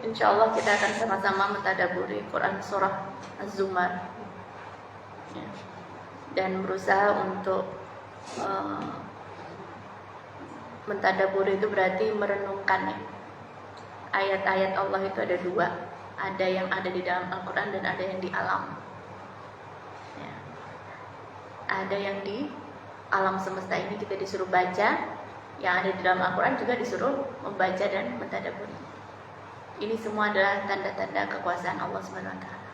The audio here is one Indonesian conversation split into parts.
insyaallah kita akan sama-sama mentadaburi Quran surah Az-Zumar, ya. Dan berusaha untuk mentadaburi itu berarti merenungkan, ya. Ayat-ayat Allah itu ada dua, ada yang ada di dalam Al-Quran dan ada yang di alam, ya. Ada yang di alam semesta ini kita disuruh baca, yang ada di dalam Al-Quran juga disuruh membaca dan mentadaburi. Ini semua adalah tanda-tanda kekuasaan Allah Subhanahu wa taala.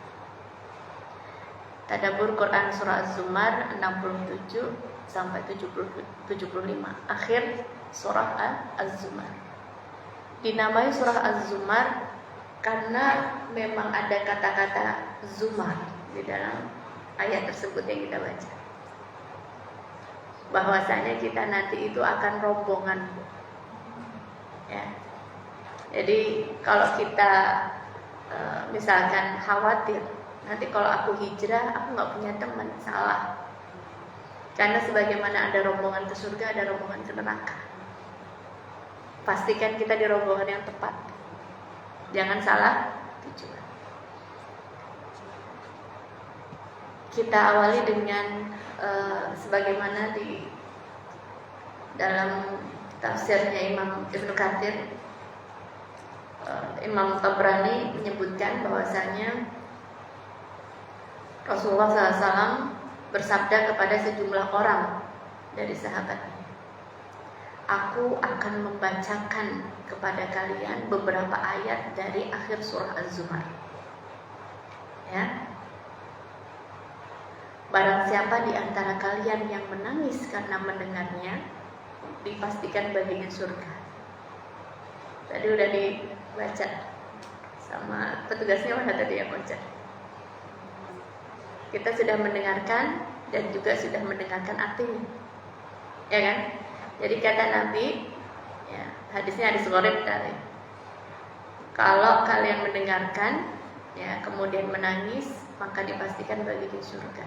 Tadabbur Quran surah Az-Zumar 67 sampai 75, akhir surah Az-Zumar. Dinamai surah Az-Zumar karena memang ada kata-kata zumar di dalam ayat tersebut yang kita baca. Bahwasanya kita nanti itu akan rombongan, ya. Jadi kalau kita misalkan khawatir nanti kalau aku hijrah aku nggak punya teman, salah. Karena sebagaimana ada rombongan ke surga, ada rombongan ke neraka. Pastikan kita di rombongan yang tepat. Jangan salah tujuan. Kita awali dengan sebagaimana di dalam tafsirnya Imam Ibnu Katsir, Imam Tabrani menyebutkan bahwasanya Rasulullah SAW bersabda kepada sejumlah orang dari sahabatnya, aku akan membacakan kepada kalian beberapa ayat dari akhir surah Az-Zumar, ya. Barang siapa di antara kalian yang menangis karena mendengarnya, dipastikan baginya surga. Tadi udah dibaca sama petugasnya, mana tadi yang baca. Kita sudah mendengarkan dan juga sudah mendengarkan artinya, ya kan? Jadi kata Nabi, ya, hadisnya hadis gharib tadi. Kalau kalian mendengarkan, ya, kemudian menangis, maka dipastikan baginya surga.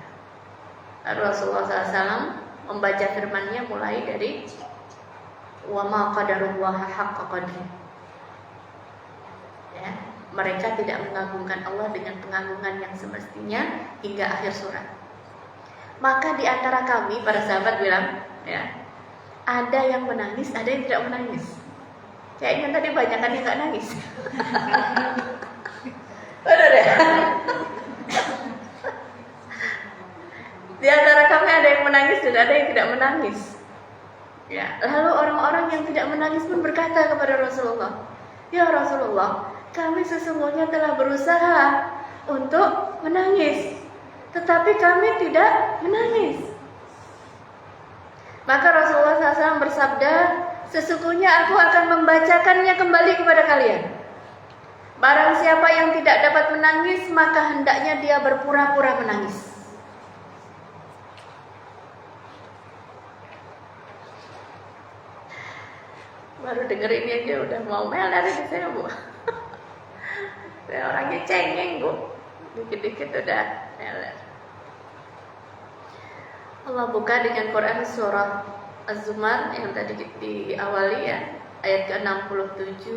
Lalu Rasulullah SAW membaca firman-Nya mulai dari wa ma qadarullaha haqqa qadri. Ya, mereka tidak mengagungkan Allah dengan pengagungan yang semestinya hingga akhir surat. Maka di antara kami para sahabat bilang, ya, ada yang menangis, ada yang tidak menangis. Kayaknya tadi banyak kan yang nggak nangis. Benar ya? Di antara kami ada yang menangis dan ada yang tidak menangis. Ya, lalu orang-orang yang tidak menangis pun berkata kepada Rasulullah, ya Rasulullah, kami sesungguhnya telah berusaha untuk menangis, tetapi kami tidak menangis. Maka Rasulullah SAW bersabda, sesungguhnya aku akan membacakannya kembali kepada kalian. Barang siapa yang tidak dapat menangis, maka hendaknya dia berpura-pura menangis. Baru denger ini aja udah mau meler di saya, Bu. Saya orangnya cengeng, Bu. Dikit-dikit udah meler. Allah buka dengan Quran surah Az-Zumar yang tadi diawali, ya, ayat ke-67.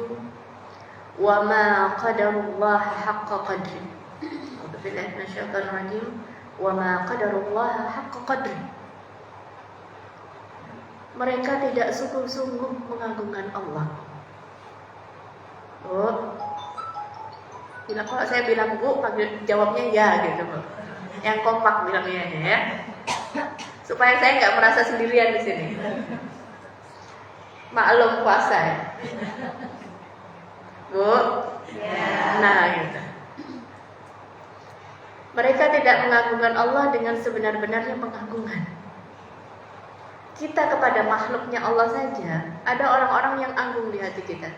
Wa ma qadarullaha haqqa qadri. Billahi minasyaitonir rajim. Wa ma qadarullaha haqqa qadri. Mereka tidak sungguh-sungguh mengagungkan Allah. Bu, kalau saya bilang Bu, jawabnya ya gitu, Bu. Yang kompak bilangnya ya. Supaya saya nggak merasa sendirian di sini. Maklum puasa ya. Bu, ya. Nah gitu. Mereka tidak mengagungkan Allah dengan sebenar-benarnya pengagungan. Kita kepada makhluknya Allah saja, ada orang-orang yang agung di hati kita,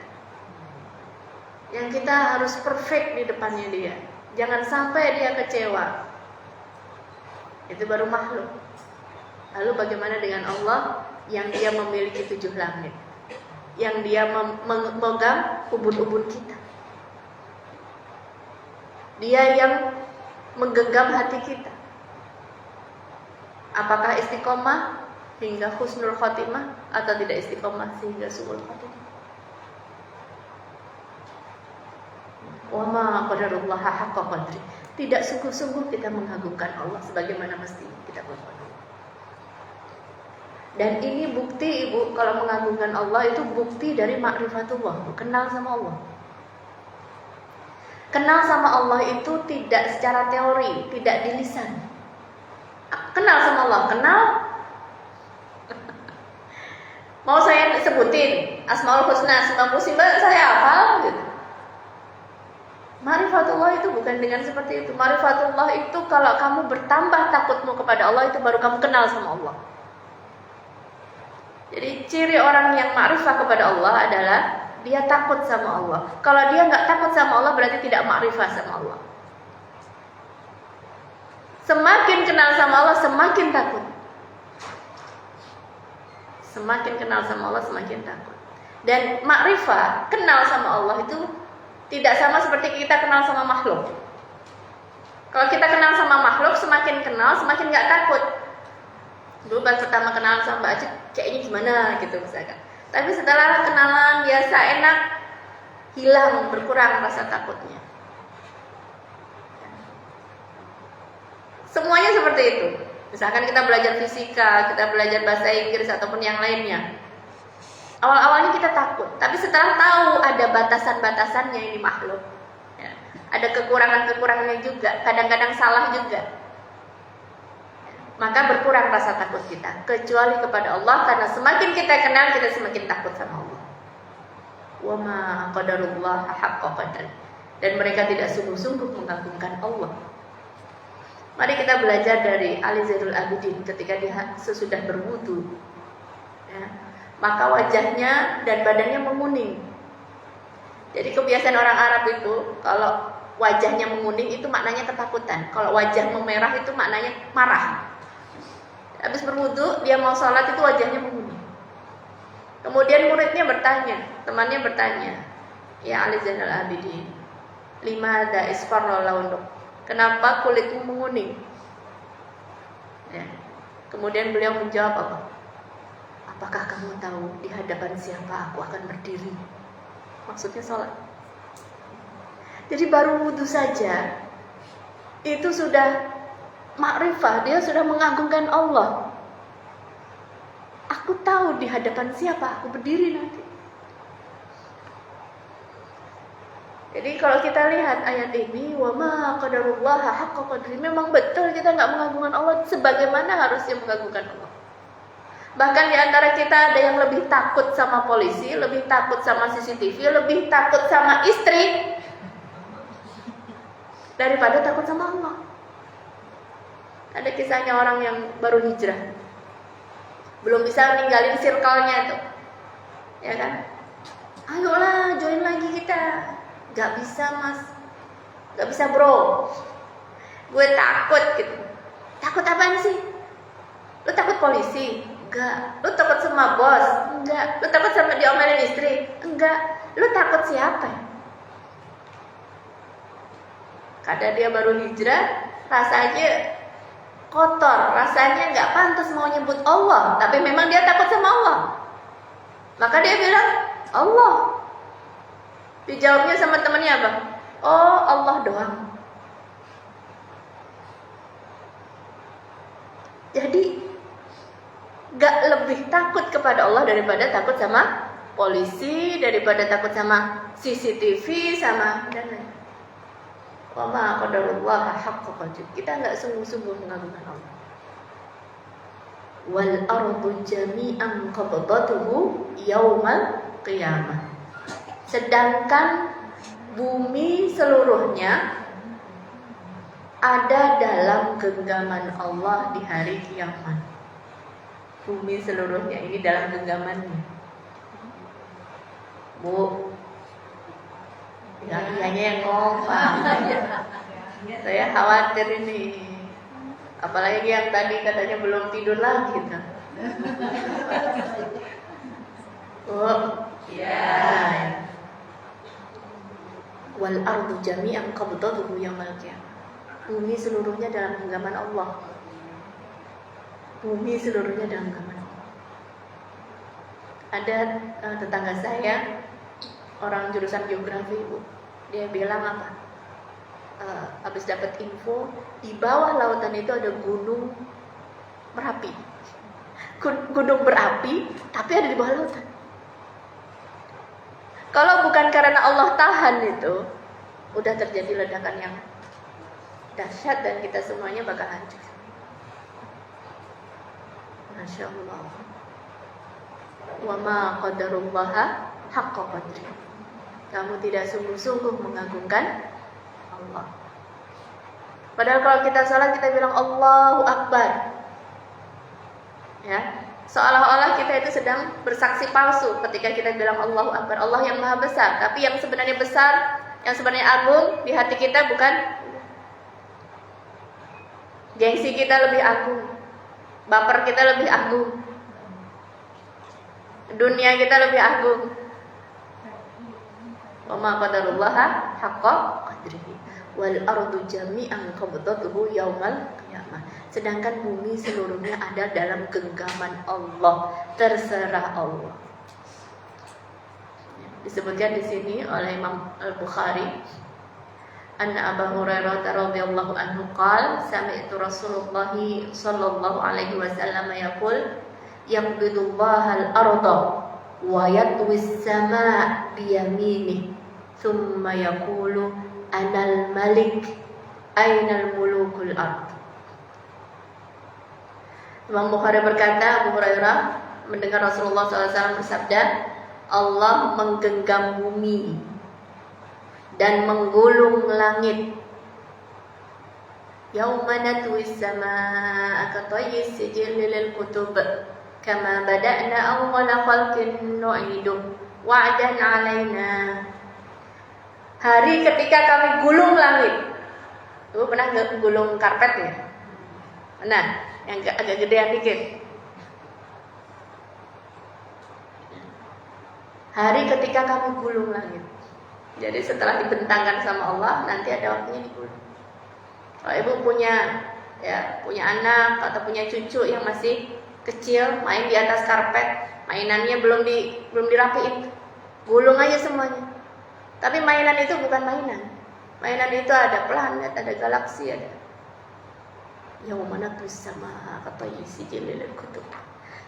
yang kita harus perfect di depannya dia. Jangan sampai dia kecewa. Itu baru makhluk. Lalu bagaimana dengan Allah yang dia memiliki 7 langit, yang dia memegang ubun-ubun kita, dia yang menggenggam hati kita. Apakah istiqomah hingga husnul khotimah atau tidak istiqomah sehingga su'ul khotimah? Wa ma qadarullaha haqqa qadri. Tidak sungguh-sungguh kita mengagungkan Allah sebagaimana mestinya kita berbuat. Dan ini bukti Ibu, kalau mengagungkan Allah itu bukti dari ma'rifatullah, kenal sama Allah. Kenal sama Allah itu tidak secara teori, tidak di lisan. Kenal sama Allah, kenal. Mau saya sebutin Asmaul Husna 99 saya hafal gitu. Ma'rifatullah itu bukan dengan seperti itu. Ma'rifatullah itu kalau kamu bertambah takutmu kepada Allah, itu baru kamu kenal sama Allah. Jadi ciri orang yang ma'rifah kepada Allah adalah dia takut sama Allah. Kalau dia nggak takut sama Allah berarti tidak ma'rifah sama Allah. Semakin kenal sama Allah semakin takut. Semakin kenal sama Allah semakin takut. Dan ma'rifah, kenal sama Allah itu tidak sama seperti kita kenal sama makhluk. Kalau kita kenal sama makhluk, semakin kenal semakin nggak takut. Dulu pas pertama kenalan sama Mbak Acik, kayaknya gimana gitu misalkan. Tapi setelah kenalan biasa enak, hilang, berkurang rasa takutnya. Semuanya seperti itu. Misalkan kita belajar fisika, kita belajar bahasa Inggris ataupun yang lainnya. Awal-awalnya kita takut, tapi setelah tahu ada batasan-batasannya ini makhluk, ya, ada kekurangan-kekurangannya juga, kadang-kadang salah juga, maka berkurang rasa takut kita. Kecuali kepada Allah, karena semakin kita kenal kita semakin takut sama Allah. Wa ma qadarullah haqqa qadar. Dan mereka tidak sungguh-sungguh mengagungkan Allah. Mari kita belajar dari Ali Zainul Abidin ketika dia sesudah berwudu, ya, maka wajahnya dan badannya menguning. Jadi kebiasaan orang Arab itu kalau wajahnya menguning itu maknanya ketakutan. Kalau wajah memerah itu maknanya marah. Habis berwudu dia mau sholat itu wajahnya menguning. Kemudian muridnya bertanya, temannya bertanya, ya Ali Zainal Abidin, limadza isfarra launuk, kenapa kulitmu menguning? Ya. Kemudian beliau menjawab apa? Apakah kamu tahu di hadapan siapa aku akan berdiri? Maksudnya sholat. Jadi baru wudu saja itu sudah makrifah, dia sudah mengagungkan Allah. Aku tahu di hadapan siapa aku berdiri nanti. Jadi kalau kita lihat ayat ini, wa ma qadarullaha haqqa qadri, memang betul kita nggak mengagungkan Allah sebagaimana harusnya mengagungkan Allah. Bahkan di antara kita ada yang lebih takut sama polisi, lebih takut sama CCTV, lebih takut sama istri daripada takut sama Allah. Ada kisahnya orang yang baru hijrah, belum bisa ninggalin circle-nya itu, ya kan? Ayolah join lagi kita. Gak bisa mas, gak bisa bro, gue takut gitu. Takut apaan sih? Lu takut polisi? Enggak. Lu takut sama bos? Enggak. Lu takut sama diomelin istri? Enggak. Lu takut siapa? Karena dia baru hijrah, rasanya kotor, rasanya gak pantas mau nyebut Allah, tapi memang dia takut sama Allah. Maka dia bilang Allah. Dijawabnya sama temannya apa? Oh, Allah doang. Jadi gak lebih takut kepada Allah daripada takut sama polisi, daripada takut sama CCTV, sama dan lain. Wa ma qadarullah haqqa qadri. Kita gak sungguh-sungguh mengagungkan Allah. Wal ardu jami'an qabdatuhu yaumal qiyamah. Sedangkan bumi seluruhnya ada dalam genggaman Allah di hari kiamat. Bumi seluruhnya ini dalam genggamannya. Bu, ianya yang ngomong. Saya khawatir ini. Apalagi yang tadi katanya belum tidur lagi kan. Oh, ya. Wal ardu jami'an qabdatuhu yaumal qiyamah. Bumi seluruhnya dalam genggaman Allah. Bumi seluruhnya dalam genggaman Allah. Ada tetangga saya orang jurusan geografi, Bu. Dia bilang apa? Habis dapat info di bawah lautan itu ada gunung Merapi. Gunung berapi tapi ada di bawah lautan. Kalau bukan karena Allah tahan itu, udah terjadi ledakan yang dahsyat dan kita semuanya bakal hancur. Masya Allah. Wa ma qadarullaha haqqa qadri. Kamu tidak sungguh-sungguh mengagungkan Allah. Padahal kalau kita salat kita bilang Allahu Akbar. Ya, seolah-olah kita itu sedang bersaksi palsu ketika kita bilang Allahu Akbar. Allah yang maha besar. Tapi yang sebenarnya besar, yang sebenarnya agung di hati kita bukan gengsi kita lebih agung, baper kita lebih agung, dunia kita lebih agung. Wa ma qadarullaha haqqa qadrihi wal ardu jami'an qabdatuhu yaumal qiyamah. Sedangkan bumi seluruhnya ada dalam genggaman Allah, terserah Allah. Disebutkan di sini oleh Imam Al-Bukhari, anna Abu Hurairah radhiyallahu anhu qala sami'tu Rasulullah sallallahu alaihi wasallam yaqul yaqbidullaha al-arda wa yatwi as-samaa bi yaminihi thumma yaqulu anal malik ainal mulukul ard. Imam Bukhari berkata, Abu Hurairah mendengar Rasulullah SAW bersabda, Allah menggenggam bumi dan menggulung langit. Yauma natwi as-samaa'a katayyi sijil lil kutub kama bada'na awwala khalqin nu'idu wa'dan 'alaina. Hari ketika kami gulung langit. Lu pernah gulung karpet ya? Nah, yang agak gedean dikit. Hari ketika kami gulung langit. Jadi setelah dibentangkan sama Allah, nanti ada waktunya digulung. Kalau ibu punya anak atau punya cucu yang masih kecil, main di atas karpet, mainannya belum dirapiin, gulung aja semuanya. Tapi mainan itu bukan mainan. Mainan itu ada planet, ada galaksi, ada. Yauma natwi as-samaa'a katayyi sijil lil kutub.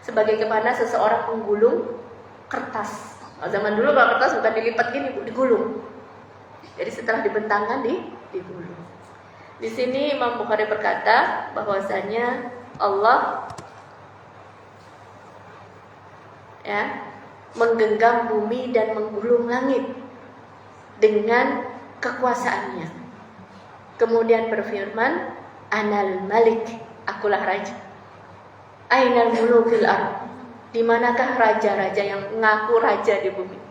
Sebagaimana seseorang menggulung kertas. Zaman dulu kalau kertas bukan dilipat gini, digulung. Jadi setelah dibentangkan digulung. Di sini Imam Bukhari berkata bahwasanya Allah menggenggam bumi dan menggulung langit dengan kekuasaannya. Kemudian berfirman, Anal Malik, akulah raja. Ainal mulukil ard. Di manakah raja-raja yang ngaku raja di bumi?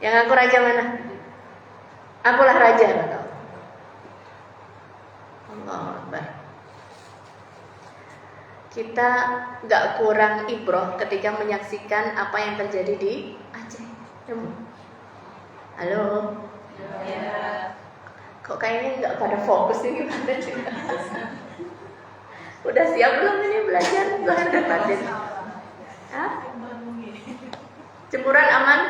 Yang ngaku raja mana? Akulah raja. Allahu Akbar. Kita gak kurang ibroh ketika menyaksikan apa yang terjadi di Aceh. Halo. Ya. Kok kayaknya gak pada fokus ini pada juga. Udah siap belum ini belajar Zahir dan batin? Hah? Jemuran aman?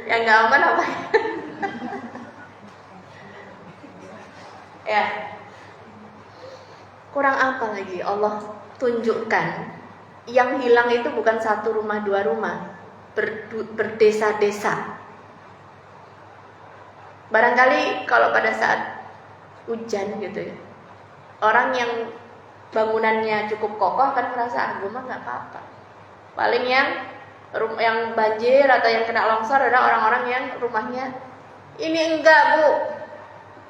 Yang gak aman apa? Ya. Kurang apa lagi Allah tunjukkan? Yang hilang itu bukan satu rumah, dua rumah, berdesa-desa. Barangkali kalau pada saat hujan gitu ya, orang yang bangunannya cukup kokoh akan merasa gue mah nggak apa-apa. Paling yang banjir atau yang kena longsor adalah orang-orang yang rumahnya ini enggak bu,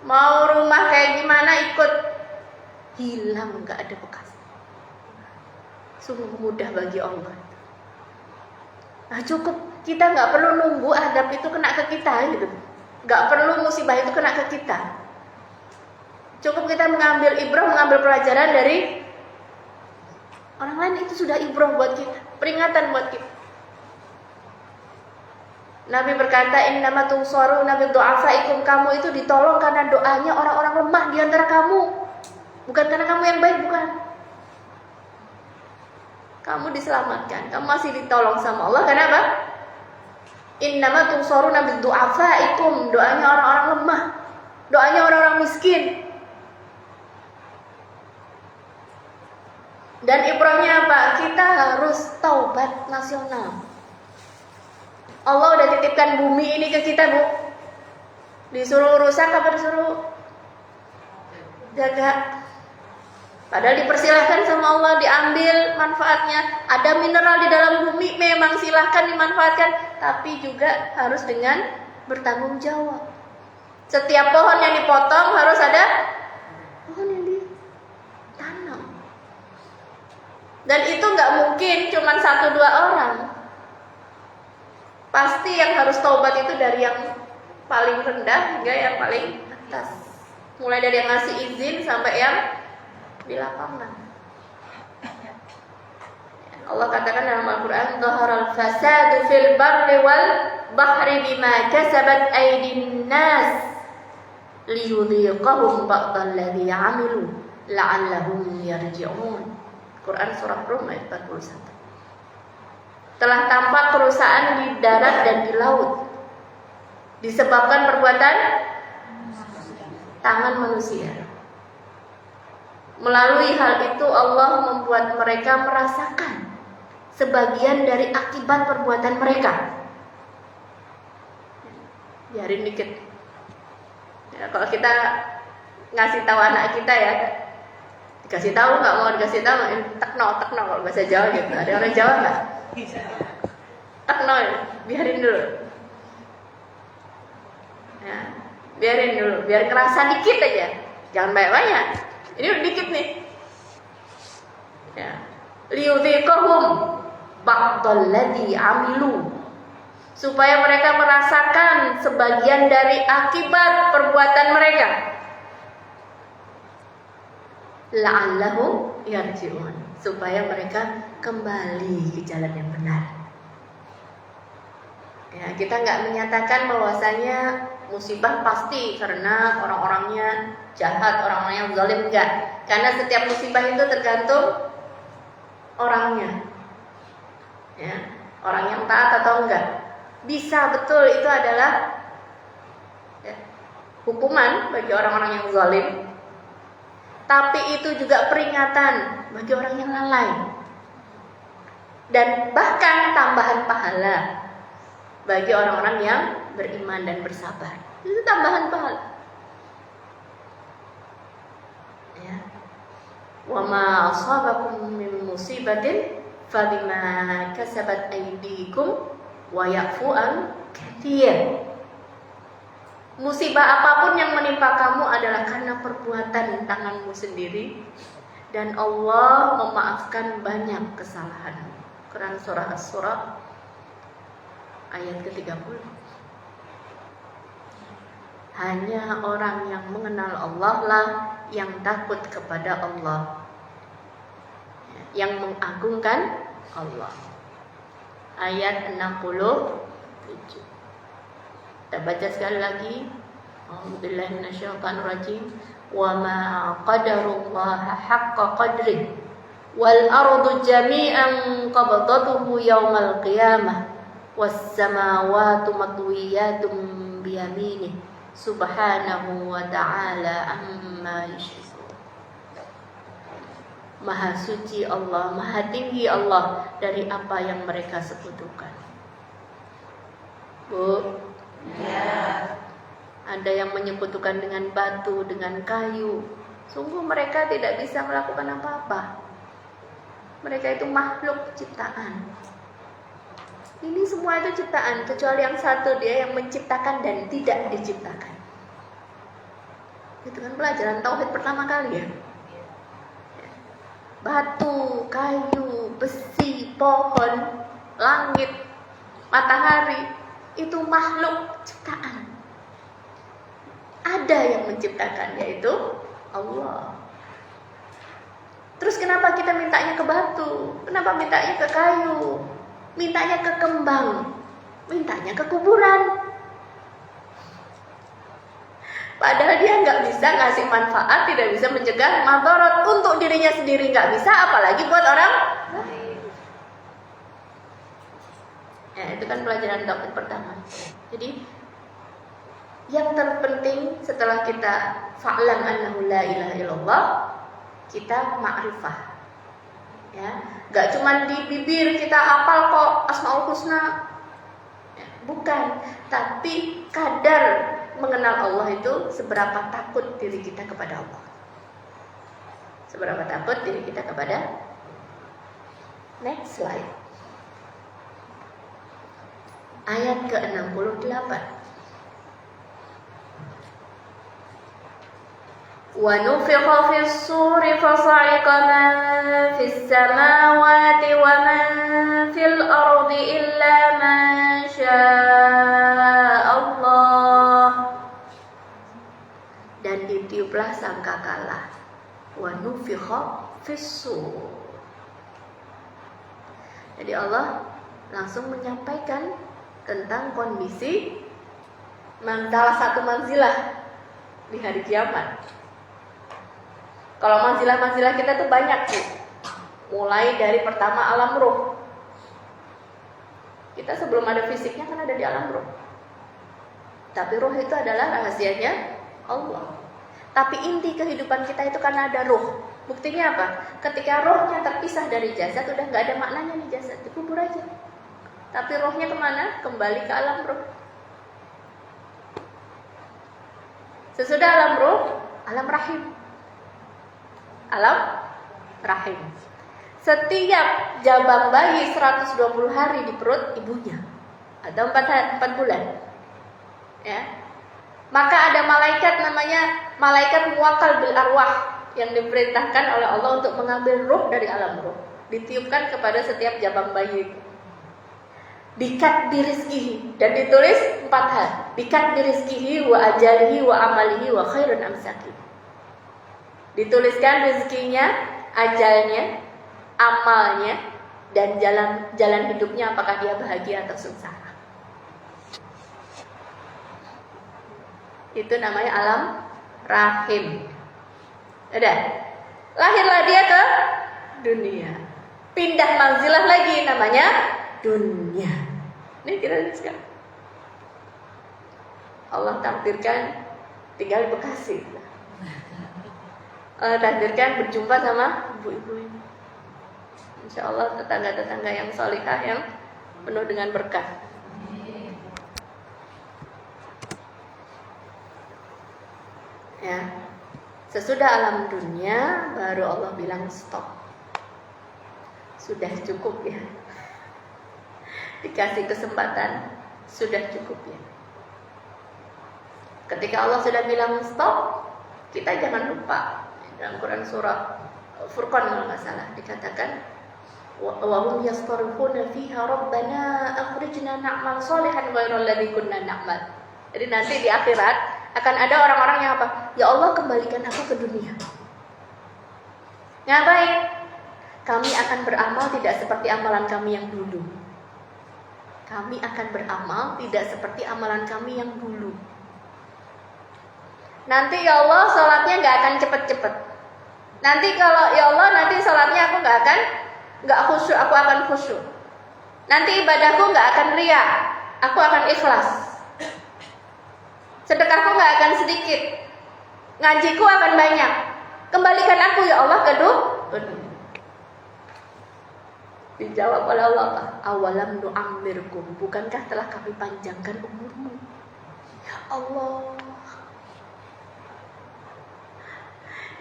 mau rumah kayak gimana ikut, hilang nggak ada bekas. Sungguh mudah bagi Allah. Nah cukup, kita nggak perlu nunggu adab itu kena ke kita gitu, nggak perlu musibah itu kena ke kita. Cukup kita mengambil ibrah, mengambil pelajaran dari orang lain, itu sudah ibrah buat kita, peringatan buat kita. Nabi berkata, innama tunsaruna bidu'afaikum, kamu itu ditolong karena doanya orang-orang lemah di antara kamu, bukan karena kamu yang baik, bukan. Kamu diselamatkan, kamu masih ditolong sama Allah. Kenapa? Innama tunsaruna bidu'afaikum, doanya orang-orang lemah, doanya orang-orang miskin. Dan ibrahnya apa? Kita harus taubat nasional. Allah udah titipkan bumi ini ke kita, Bu. Disuruh rusak apa disuruh jaga? Padahal dipersilahkan sama Allah, diambil manfaatnya. Ada mineral di dalam bumi, memang silahkan dimanfaatkan, tapi juga harus dengan bertanggung jawab. Setiap pohon yang dipotong harus ada pohon yang ditanam. Dan itu nggak mungkin cuma 1-2 orang. Pasti yang harus taubat itu dari yang paling rendah hingga yang paling atas. Mulai dari yang ngasih izin sampai yang di lapangan. Allah katakan dalam Al-Quran, "Dhaharal fasadu fil barri wal bahri bima kasabat aydin nas liyudhiqahum ba'dal ladzi 'amilu la'allahum yarji'un." Quran surah Rum ayat 41. Telah tampak kerusakan di darat dan di laut disebabkan perbuatan tangan manusia. Melalui hal itu Allah membuat mereka merasakan sebagian dari akibat perbuatan mereka. Biarin dikit. Ya, kalau kita ngasih tahu anak kita ya, dikasih tahu nggak mau dikasih tahu, tekno kalau bahasa Jawa gitu. Ada orang Jawa nggak? Tekno, biarin dulu. Ya, biarin dulu, biar kerasa dikit aja, jangan banyak-banyak. Ini udah dikit nih. Ya. Liyudhiqahum ba'dal ladzi 'amilu, supaya mereka merasakan sebagian dari akibat perbuatan mereka. La'allahum yarji'un, supaya mereka kembali ke jalan yang benar. Ya, kita nggak menyatakan bahwasanya musibah pasti karena orang-orangnya jahat, orang-orang yang zalim, enggak. Karena setiap musibah itu tergantung orangnya. Ya, orang yang taat atau enggak. Bisa betul itu adalah ya, hukuman bagi orang-orang yang zalim. Tapi itu juga peringatan bagi orang yang lalai. Dan bahkan tambahan pahala bagi orang-orang yang beriman dan bersabar. Itu tambahan pahala. Ya. Wa ma asabakum min musibatin fabima kasabat aydikum wa ya'fu an katsir. Musibah apapun yang menimpa kamu adalah karena perbuatan tanganmu sendiri, dan Allah memaafkan banyak kesalahan. Quran surah As-Surah ayat ke-30. Hanya orang yang mengenal Allah lah yang takut kepada Allah, yang mengagungkan Allah. Ayat 67. Kita baca sekali lagi. A'udzubillahi minasyaitonir rajim. Wa ma qadarullaha haqqa qadrih wal ardu jami'an qabdatuhu yaumal qiyamah was samawati matwiyatun biyaminih subhanahu wa ta'ala amma yushrikun. Maha suci Allah, maha tinggi Allah dari apa yang mereka sekutukan. Bu, ya. Ada yang menyekutukan dengan batu, dengan kayu. Sungguh mereka tidak bisa melakukan apa-apa. Mereka itu makhluk ciptaan. Ini semua itu ciptaan, kecuali yang satu, dia yang menciptakan dan tidak diciptakan. Itu kan pelajaran tauhid pertama kali ya. Batu, kayu, besi, pohon, langit, matahari, itu makhluk ciptaan. Ada yang menciptakan, yaitu Allah. Terus kenapa kita mintanya ke batu? Kenapa mintanya ke kayu? Mintanya ke kembang, mintanya ke kuburan. Padahal dia nggak bisa ngasih manfaat, tidak bisa mencegah madarat untuk dirinya sendiri, nggak bisa, apalagi buat orang lain. Ya, itu kan pelajaran tauhid pertama. Jadi yang terpenting setelah kita fa'lam annahu la ilaha illallah, kita ma'rifah. Ya, enggak cuma di bibir kita hafal kok Asmaul Husna. Ya, bukan, tapi kadar mengenal Allah itu seberapa takut diri kita kepada Allah. Seberapa takut diri kita kepada. Next slide. Ayat ke-68. Wa nufikha fis suri fasa'iqa man fis samawati wa man fil ardi illa man syaa Allah. Dan ditiuplah sangkakala. Wa nufikha fis sur. Jadi Allah langsung menyampaikan tentang kondisi salah satu manzilah di hari kiamat. Kalau manzilah-manzilah kita tuh banyak tuh. Mulai dari pertama alam ruh. Kita sebelum ada fisiknya kan ada di alam ruh. Tapi ruh itu adalah rahasianya Allah. Tapi inti kehidupan kita itu karena ada ruh. Buktinya apa? Ketika rohnya terpisah dari jasad, udah nggak ada maknanya nih jasad, dikubur aja. Tapi rohnya kemana? Kembali ke alam ruh. Sesudah alam ruh, alam rahim. Alam rahim. Setiap jabang bayi 120 hari di perut ibunya, ada 4 bulan. Ya. Maka ada malaikat namanya malaikat muwakkal bil arwah yang diperintahkan oleh Allah untuk mengambil ruh dari alam ruh, ditiupkan kepada setiap jabang bayi. Dikat birizkihi, dan ditulis 4 hal. Dikat birizkihi wa ajalihi wa amalihi wa khairun amsaki. Dituliskan rezekinya, ajalnya, amalnya, dan jalan hidupnya, apakah dia bahagia atau sengsara. Itu namanya alam rahim. Udah. Lahirlah dia ke dunia. Pindah manzilah lagi, namanya dunia. Ini kita lihat sekarang. Allah takdirkan tinggal di Bekasi. Allah takdirkan berjumpa sama ibu-ibu ini. Insya Allah tetangga-tetangga yang salihah, yang penuh dengan berkah. Ya. Sesudah alam dunia, baru Allah bilang stop. Sudah cukup ya. Dikasih kesempatan, sudah cukup ya. Ketika Allah sudah bilang stop, kita jangan lupa. Dalam Quran surah Furqan kalau nggak salah dikatakan, wa hum yastarifuna fiha rabbana akhrijna na'mal shalihan ghairal ladzi kunna na'mal. Jadi nanti di akhirat akan ada orang-orang yang apa? Ya Allah, kembalikan aku ke dunia. Ngapain? Kami akan beramal tidak seperti amalan kami yang dulu. Kami akan beramal tidak seperti amalan kami yang dulu. Nanti ya Allah, sholatnya gak akan cepet-cepet. Nanti kalau ya Allah, nanti sholatnya aku gak khusyuk, aku akan khusyuk. Nanti ibadahku gak akan riya, aku akan ikhlas. Sedekahku gak akan sedikit, ngajiku akan banyak. Kembalikan aku ya Allah ke dunia. Dijawab oleh Allah, awalam nu'ammirkum, bukankah telah kami panjangkan umurmu? Ya Allah.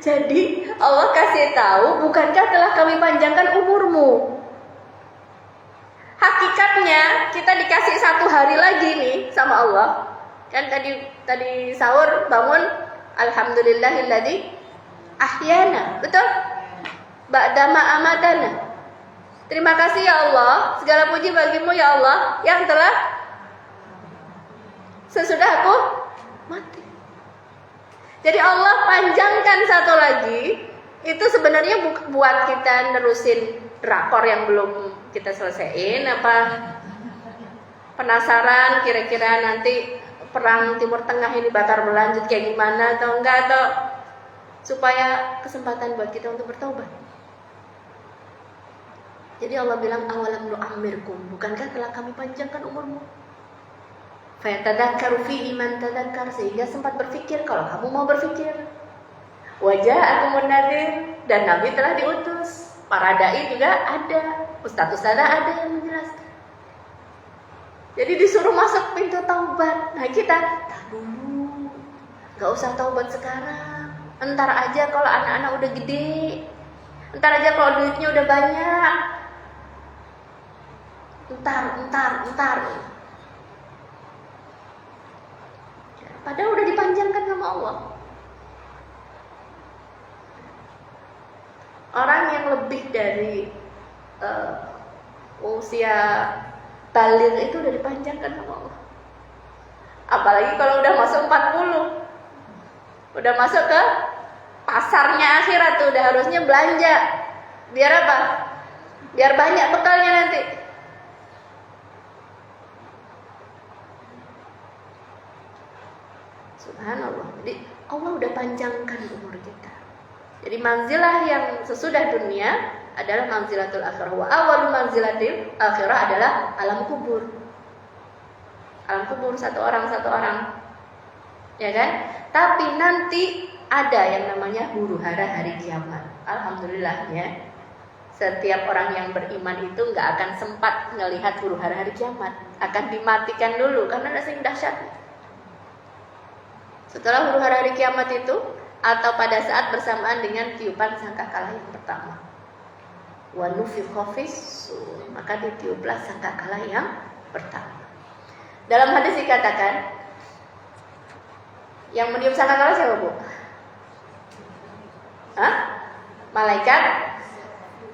Jadi Allah kasih tahu, bukankah telah kami panjangkan umurmu? Hakikatnya kita dikasih 1 hari lagi nih sama Allah. Kan tadi sahur bangun, alhamdulillahilladzi ahyana, betul? Ba'dama amatana. Terima kasih ya Allah, segala puji bagimu ya Allah yang telah sesudah aku mati. Jadi Allah panjangkan 1 lagi, itu sebenarnya buat kita nerusin drakor yang belum kita selesaiin, apa penasaran kira-kira nanti perang Timur Tengah ini bakal berlanjut kayak gimana atau enggak, atau supaya kesempatan buat kita untuk bertobat. Jadi Allah bilang awalam nu'ammirkum, bukankah telah kami panjangkan umurmu? Fayatadzakkaru fihi man tadzakkar, sehingga sempat berpikir kalau kamu mau berpikir. Waja'akumun nadhir, dan Nabi telah diutus. Para dai juga ada, ustaz-ustazah ada yang menjelaskan. Jadi disuruh masuk pintu taubat. Nah kita tak dulu, gak usah taubat sekarang. Entar aja kalau anak-anak udah gede, entar aja kalau duitnya udah banyak. Entar. Padahal udah dipanjangkan sama Allah. Orang yang lebih dari usia baligh itu udah dipanjangkan sama Allah. Apalagi kalau udah masuk 40, udah masuk ke pasarnya akhirat tuh, udah harusnya belanja. Biar apa? Biar banyak bekalnya nanti. Subhanallah. Jadi Allah udah panjangkan umur kita. Jadi manzilah yang sesudah dunia adalah manzilatul akhirah. Wa awwalu manzilatil akhirah adalah alam kubur. Alam kubur satu orang. Ya kan? Tapi nanti ada yang namanya huru-hara hari kiamat. Alhamdulillah ya. Setiap orang yang beriman itu nggak akan sempat melihat huru-hara hari kiamat. Akan dimatikan dulu karena ada yang dahsyat. Setelah huru-hara hari kiamat itu, atau pada saat bersamaan dengan tiupan sangkakala yang pertama, wa nufikha fis-sur, maka ditiuplah sangkakala yang pertama. Dalam hadis dikatakan, yang meniup sangkakala siapa, Bu? Hah? Malaikat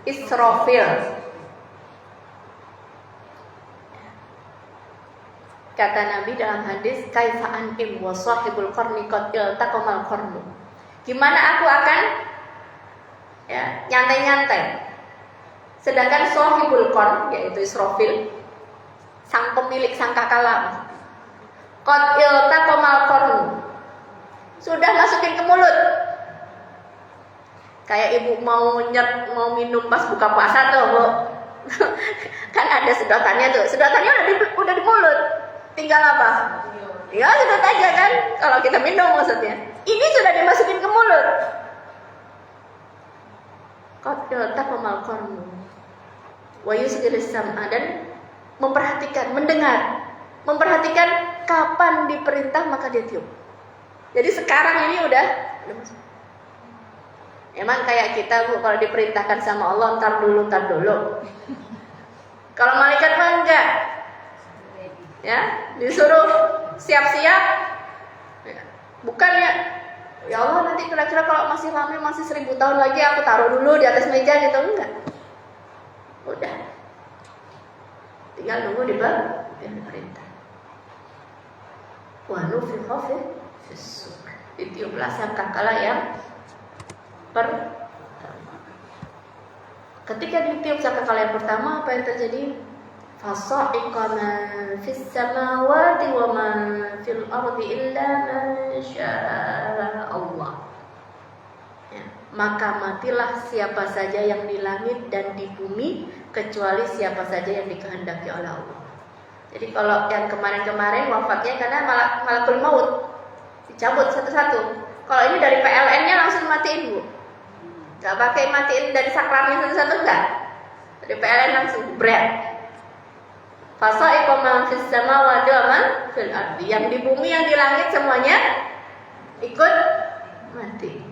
Israfil. Kata Nabi dalam hadis, kaifa an'im wa sahibul qarni qad iltaqamal qarnu. Gimana aku akan nyantai-nyantai, sedangkan sahibul qarn, yaitu Israfil, sang pemilik sangkakala, qad iltaqamal qarnu, sudah masukin ke mulut. Kayak ibu mau minum pas buka puasa tuh, Bu. Kan ada sedotannya tuh. Sedotannya udah di mulut. Tinggal apa? Ya sedot aja kan. Kalau kita minum maksudnya. Ini sudah dimasukin ke mulut. Qad taqamal qarnu wa yusghilis sam'a, dan memperhatikan kapan diperintah maka dia tiup. Jadi sekarang ini udah masuk. Emang kayak kita, Bu, kalau diperintahkan sama Allah ntar dulu. Kalau malaikat mah enggak. Ya, disuruh siap-siap. Bukan ya Allah nanti kira-kira kalau masih lama, masih 1000 tahun lagi aku taruh dulu di atas meja gitu, enggak. Udah. Tinggal nunggu diperintah. Wa nufikha fis-sur. Ditiuplah sangkakala yang pertama. Ketika ditiup sangkakala yang pertama, apa yang terjadi? Fasa'iqa man fis samawati wa man fil ardi illa ma syaa Allah. Ya, maka matilah siapa saja yang di langit dan di bumi, kecuali siapa saja yang dikehendaki oleh Allah. Jadi kalau yang kemarin-kemarin wafatnya karena malakul maut, dicabut satu-satu. Kalau ini dari PLN-nya langsung matiin, Bu. Gak pakai matiin dari saklarnya satu-satu, enggak. Dari PLN langsung bret. Fasa'iqa man fis samawati wa man fil ardi. Yang di bumi, yang di langit semuanya ikut mati.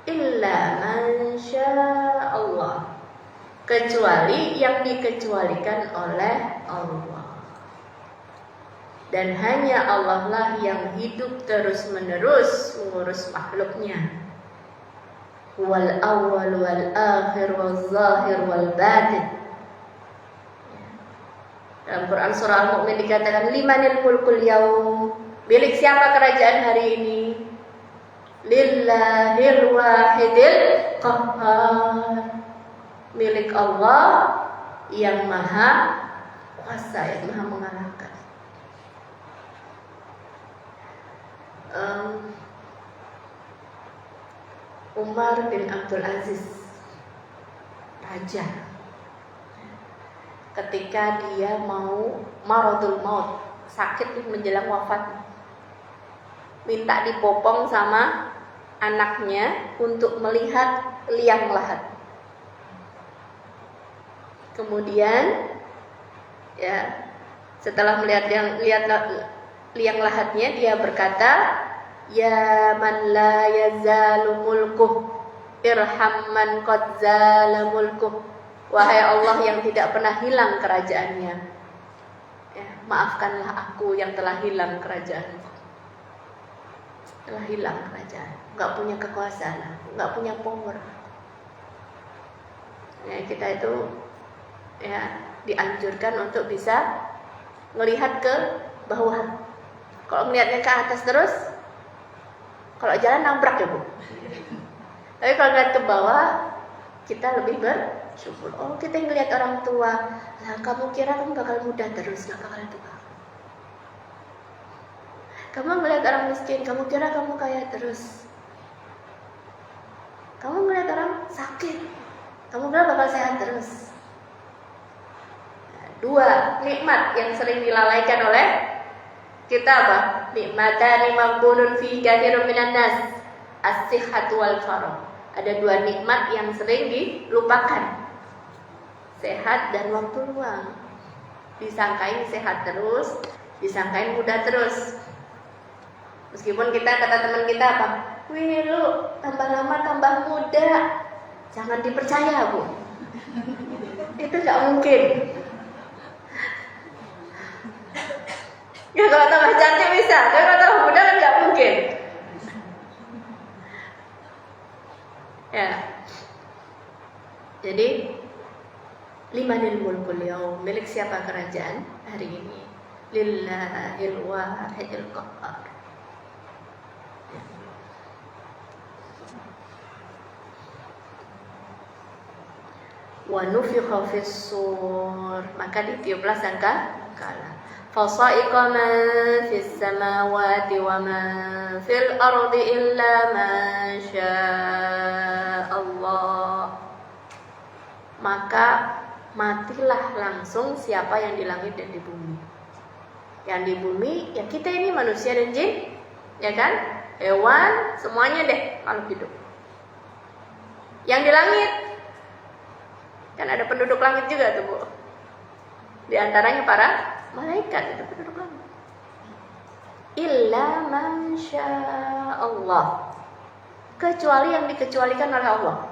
Illa man syaa Allah. Kecuali yang dikecualikan oleh Allah. Dan hanya Allah lah yang hidup terus-menerus mengurus makhluknya. Wal awwal wal akhir wal zahir wal batin. Dalam Quran surah Al-Mu'min dikatakan limanil mulkul yaum, milik siapa kerajaan hari ini? Lillahil wahidil qahhar, milik Allah yang maha kuasa, yang maha mengalahkan. Umar bin Abdul Aziz, raja ketika dia mau maradul maut, sakit menjelang wafat, minta dipopong sama anaknya untuk melihat liang lahat. Kemudian ya, setelah melihat liang lahatnya, dia berkata, ya man la yazalu mulkuh irham man qad zala mulkuh. Wahai Allah yang tidak pernah hilang kerajaannya, ya, maafkanlah aku yang telah hilang kerajaanku. Telah hilang kerajaan, nggak punya kekuasaan, nggak punya power. Ya, kita itu ya dianjurkan untuk bisa melihat ke bawah. Kalau melihatnya ke atas terus, kalau jalan nabrak ya Bu. Tapi kalau lihat ke bawah, kita lebih bersyukur. Oh, kita ngelihat orang tua, lah kamu kira kamu bakal muda terus, nggak bakal tua. Kamu ngelihat orang miskin, kamu kira kamu kaya terus. Kamu ngelihat orang sakit, kamu kira bakal sehat terus. Dua nikmat yang sering dilalaikan oleh kita apa? Nikmatani maghbunun fi katsirun minan nas, as-sihhatu wal faragh. Ada dua nikmat yang sering dilupakan, sehat dan waktu luang. Disangkain sehat terus, disangkain muda terus. Meskipun kita kata teman kita apa? Wih lu tambah lama tambah muda. Jangan dipercaya Bu. Itu gak mungkin. Ya kalau tambah cantik bisa, tapi kalau tambah muda kan gak mungkin. Ya. Jadi limanil mulkul yaum, milik siapa kerajaan hari ini? Lillahil wahidil qahhar. Wa nufikha fis sur, maka ditiuplah sangkakala. Fasa'iqa man fis samawati wa man fil ardi illa ma syaa Allah. Maka matilah langsung siapa yang di langit dan di bumi. Yang di bumi ya kita ini manusia dan jin, ya kan? Hewan, semuanya deh makhluk hidup. Yang di langit kan ada penduduk langit juga tuh Bu. Di antaranya para malaikat itu penduduk langit. Illa man syaa Allah. Kecuali yang dikecualikan oleh Allah.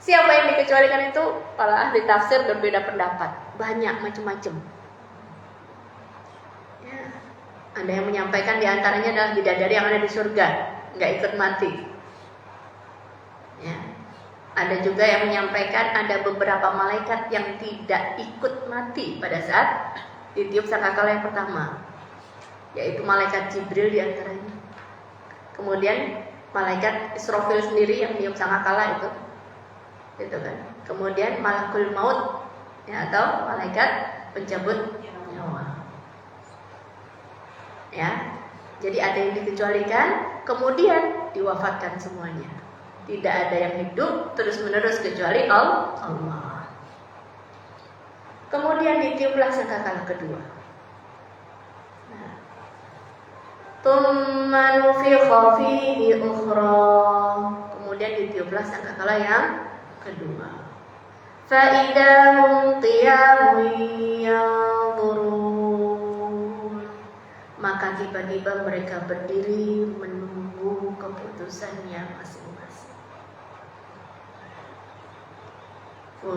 Siapa yang dikecualikan itu? Para ahli tafsir berbeda pendapat. Banyak macam-macam. Ya. Ada yang menyampaikan di antaranya adalah bidadari yang ada di surga, nggak ikut mati. Ya. Ada juga yang menyampaikan ada beberapa malaikat yang tidak ikut mati pada saat ditiup sangkakala yang pertama, yaitu malaikat Jibril di antaranya. Kemudian malaikat Israfil sendiri yang niup sangkakala itu kan. Kemudian malakul maut, ya, atau malaikat pencabut nyawa. Ya, jadi ada yang dikecualikan, kemudian diwafatkan semuanya. Tidak ada yang hidup terus-menerus kecuali Allah. Kemudian ditiuplah sangkakala kedua. Tsumma nufikha fihi ukhra. Kemudian ditiuplah sangkakala yang kedua. Fa idza hum qiyamun yanzurun. Maka tiba-tiba mereka berdiri menunggu keputusannya masing-masing. Bu,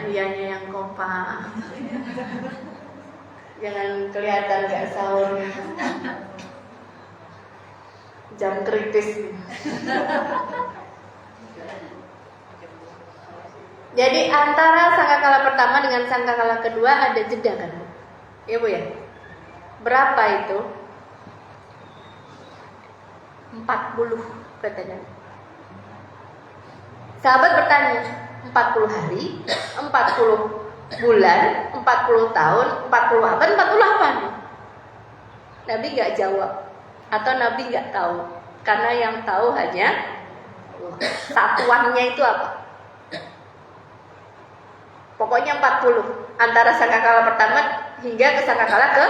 ayahnya yang kompak. Jangan kelihatan gak sahur. Jam kritis. Jadi antara sangkakala pertama dengan sangkakala kedua ada jeda kan Bu? Ya Bu ya? Berapa itu? 40 katanya. Sahabat bertanya, 40 hari, 40 bulan, 40 tahun, 40 abad, 40 apa? Nabi gak jawab. Atau Nabi gak tahu. Karena yang tahu hanya satuannya itu apa? Pokoknya 40 antara sangkakala pertama hingga ke sangkakala ke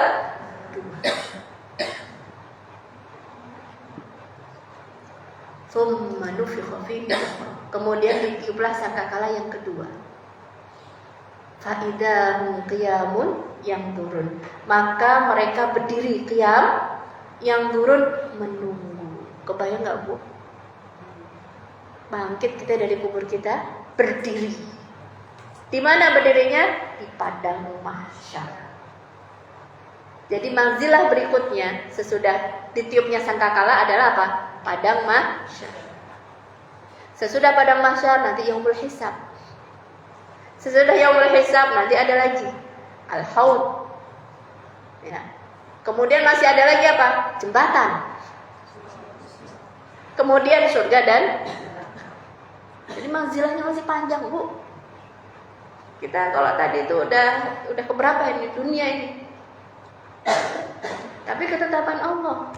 thumma nufikha fihi, kemudian ditiuplah sangkakala yang kedua. Faidahum qiyamun yang turun, maka mereka berdiri qiyam, yang turun menunggu. Kebayang nggak Bu? Bangkit kita dari kubur kita, berdiri. Di mana berdirinya? Di padang mahsyar. Jadi manzilah berikutnya sesudah ditiupnya sangkakala adalah apa? Padang mahsyar. Sesudah padang mahsyar nanti yaumul hisab. Sesudah yaumul hisab nanti ada lagi al-haud. Ya. Kemudian masih ada lagi apa? Jembatan. Kemudian surga dan jadi manzilahnya masih panjang, Bu. Kita kalau tadi itu udah keberapa ini dunia ini. Tapi ketetapan Allah,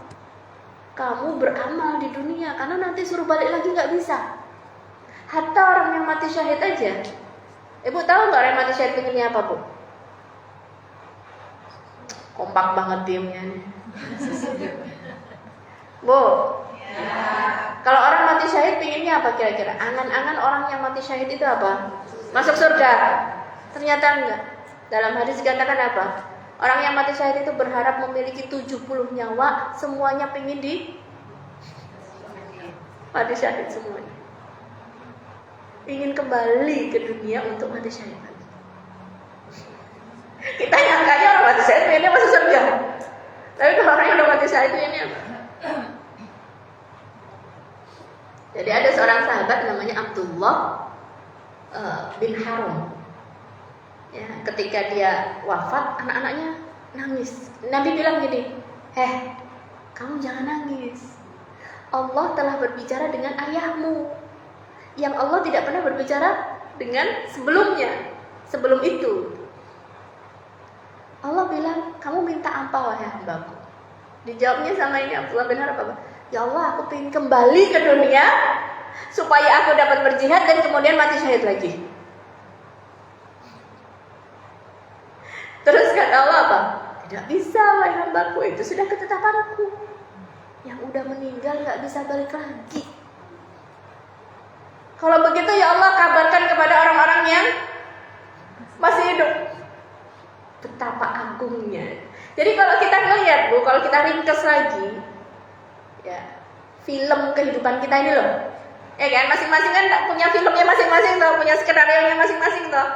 kamu beramal di dunia karena nanti suruh balik lagi nggak bisa. Hatta orang yang mati syahid aja. Ibu tahu nggak orang yang mati syahid pengennya apa, Bu? Kompak banget diemnya nih. Bu, kalau orang mati syahid pengennya apa kira-kira? Angan-angan orang yang mati syahid itu apa? Masuk surga. Ternyata enggak. Dalam hadis dikatakan apa? Orang yang mati syahid itu berharap memiliki 70 nyawa, semuanya pengen di mati syahid semuanya. Ingin kembali ke dunia untuk mati syahid lagi. Kita nyangkanya orang mati syahid pengennya masuk surga. Tapi kalau orang yang udah mati syahid pengennya apa? Jadi ada seorang sahabat namanya Abdullah bin Haram. Ya, ketika dia wafat, anak-anaknya nangis. Nabi bilang gini, kamu jangan nangis. Allah telah berbicara dengan ayahmu, yang Allah tidak pernah berbicara dengan sebelumnya, sebelum itu. Allah bilang, kamu minta apa wahai hambaku? Dijawabnya sama ini Abdullah bin Haram apa? Ya Allah, aku ingin kembali ke dunia supaya aku dapat berjihad dan kemudian mati syahid lagi. Terus kata Allah apa? Tidak bisa wahai hambaku, itu sudah ketetapanku. Yang udah meninggal gak bisa balik lagi. Kalau begitu ya Allah kabarkan kepada orang-orang yang masih hidup betapa agungnya. Jadi kalau kita ngelihat Bu, kalau kita ringkas lagi ya, film kehidupan kita ini loh. Ya kan, masing-masing kan punya filmnya masing-masing toh, punya skenario-nya masing-masing toh.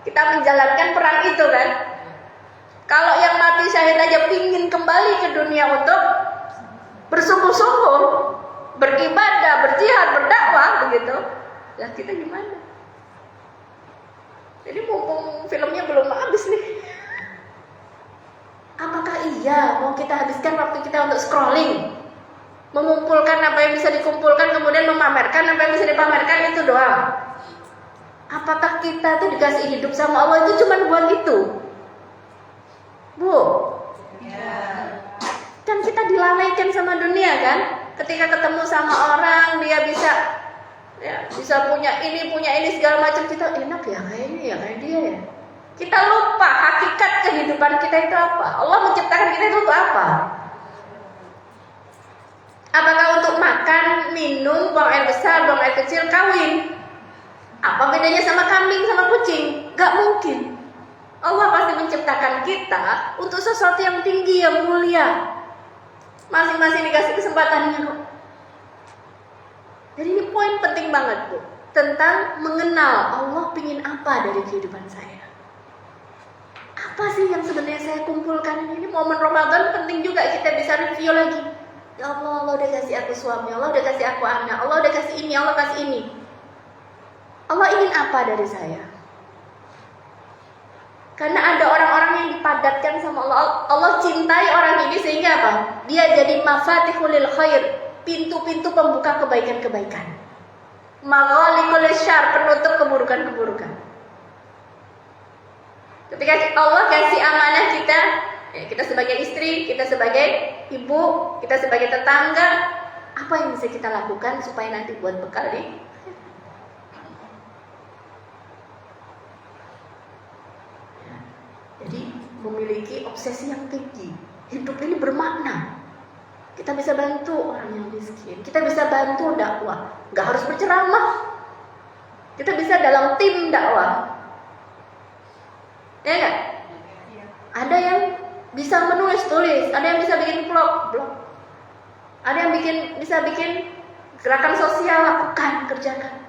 Kita menjalankan perang itu kan. Kalau yang mati syahid aja pingin kembali ke dunia untuk bersungguh-sungguh, beribadah, berjihad, berdakwah begitu. Lah kita gimana? Jadi mumpung filmnya belum habis nih. Apakah iya mau kita habiskan waktu kita untuk scrolling? Mengumpulkan apa yang bisa dikumpulkan, kemudian memamerkan apa yang bisa dipamerkan, itu doang. Apakah kita tuh dikasih hidup sama Allah itu cuma buat itu? Bu, kan kita dilalaikan sama dunia kan? Ketika ketemu sama orang, dia bisa punya ini segala macam, kita enak ya kayak ini ya kayak dia ya. Kita lupa hakikat kehidupan kita itu apa. Allah menciptakan kita itu untuk apa? Apakah untuk makan, minum, buang air besar, buang air kecil, kawin? Apa bedanya sama kambing, sama kucing? Gak mungkin. Allah pasti menciptakan kita untuk sesuatu yang tinggi, yang mulia. Masing-masing dikasih kesempatannya kok. Jadi ini poin penting banget Bu, tentang mengenal Allah pingin apa dari kehidupan saya. Apa sih yang sebenarnya saya kumpulkan ini? Momen Ramadan penting juga kita bisa review lagi. Ya Allah, Allah udah kasih aku suami, Allah udah kasih aku anak, Allah udah kasih ini, Allah kasih ini. Allah ingin apa dari saya? Karena ada orang-orang yang dipadatkan sama Allah. Allah cintai orang ini sehingga apa? Dia jadi mafatihul khair, pintu-pintu pembuka kebaikan-kebaikan. Maghalikul syarr, penutup keburukan-keburukan. Ketika Allah kasih amanah kita, ya, kita sebagai istri, kita sebagai ibu, kita sebagai tetangga, apa yang bisa kita lakukan supaya nanti buat bekal di Jadi memiliki obsesi yang tinggi. Hidup ini bermakna. Kita bisa bantu orang yang miskin. Kita bisa bantu dakwah. Gak harus berceramah. Kita bisa dalam tim dakwah. Ya kan? Ada yang bisa tulis. Ada yang bisa bikin blog. Ada yang bisa bikin gerakan sosial, lakukan, kerjakan.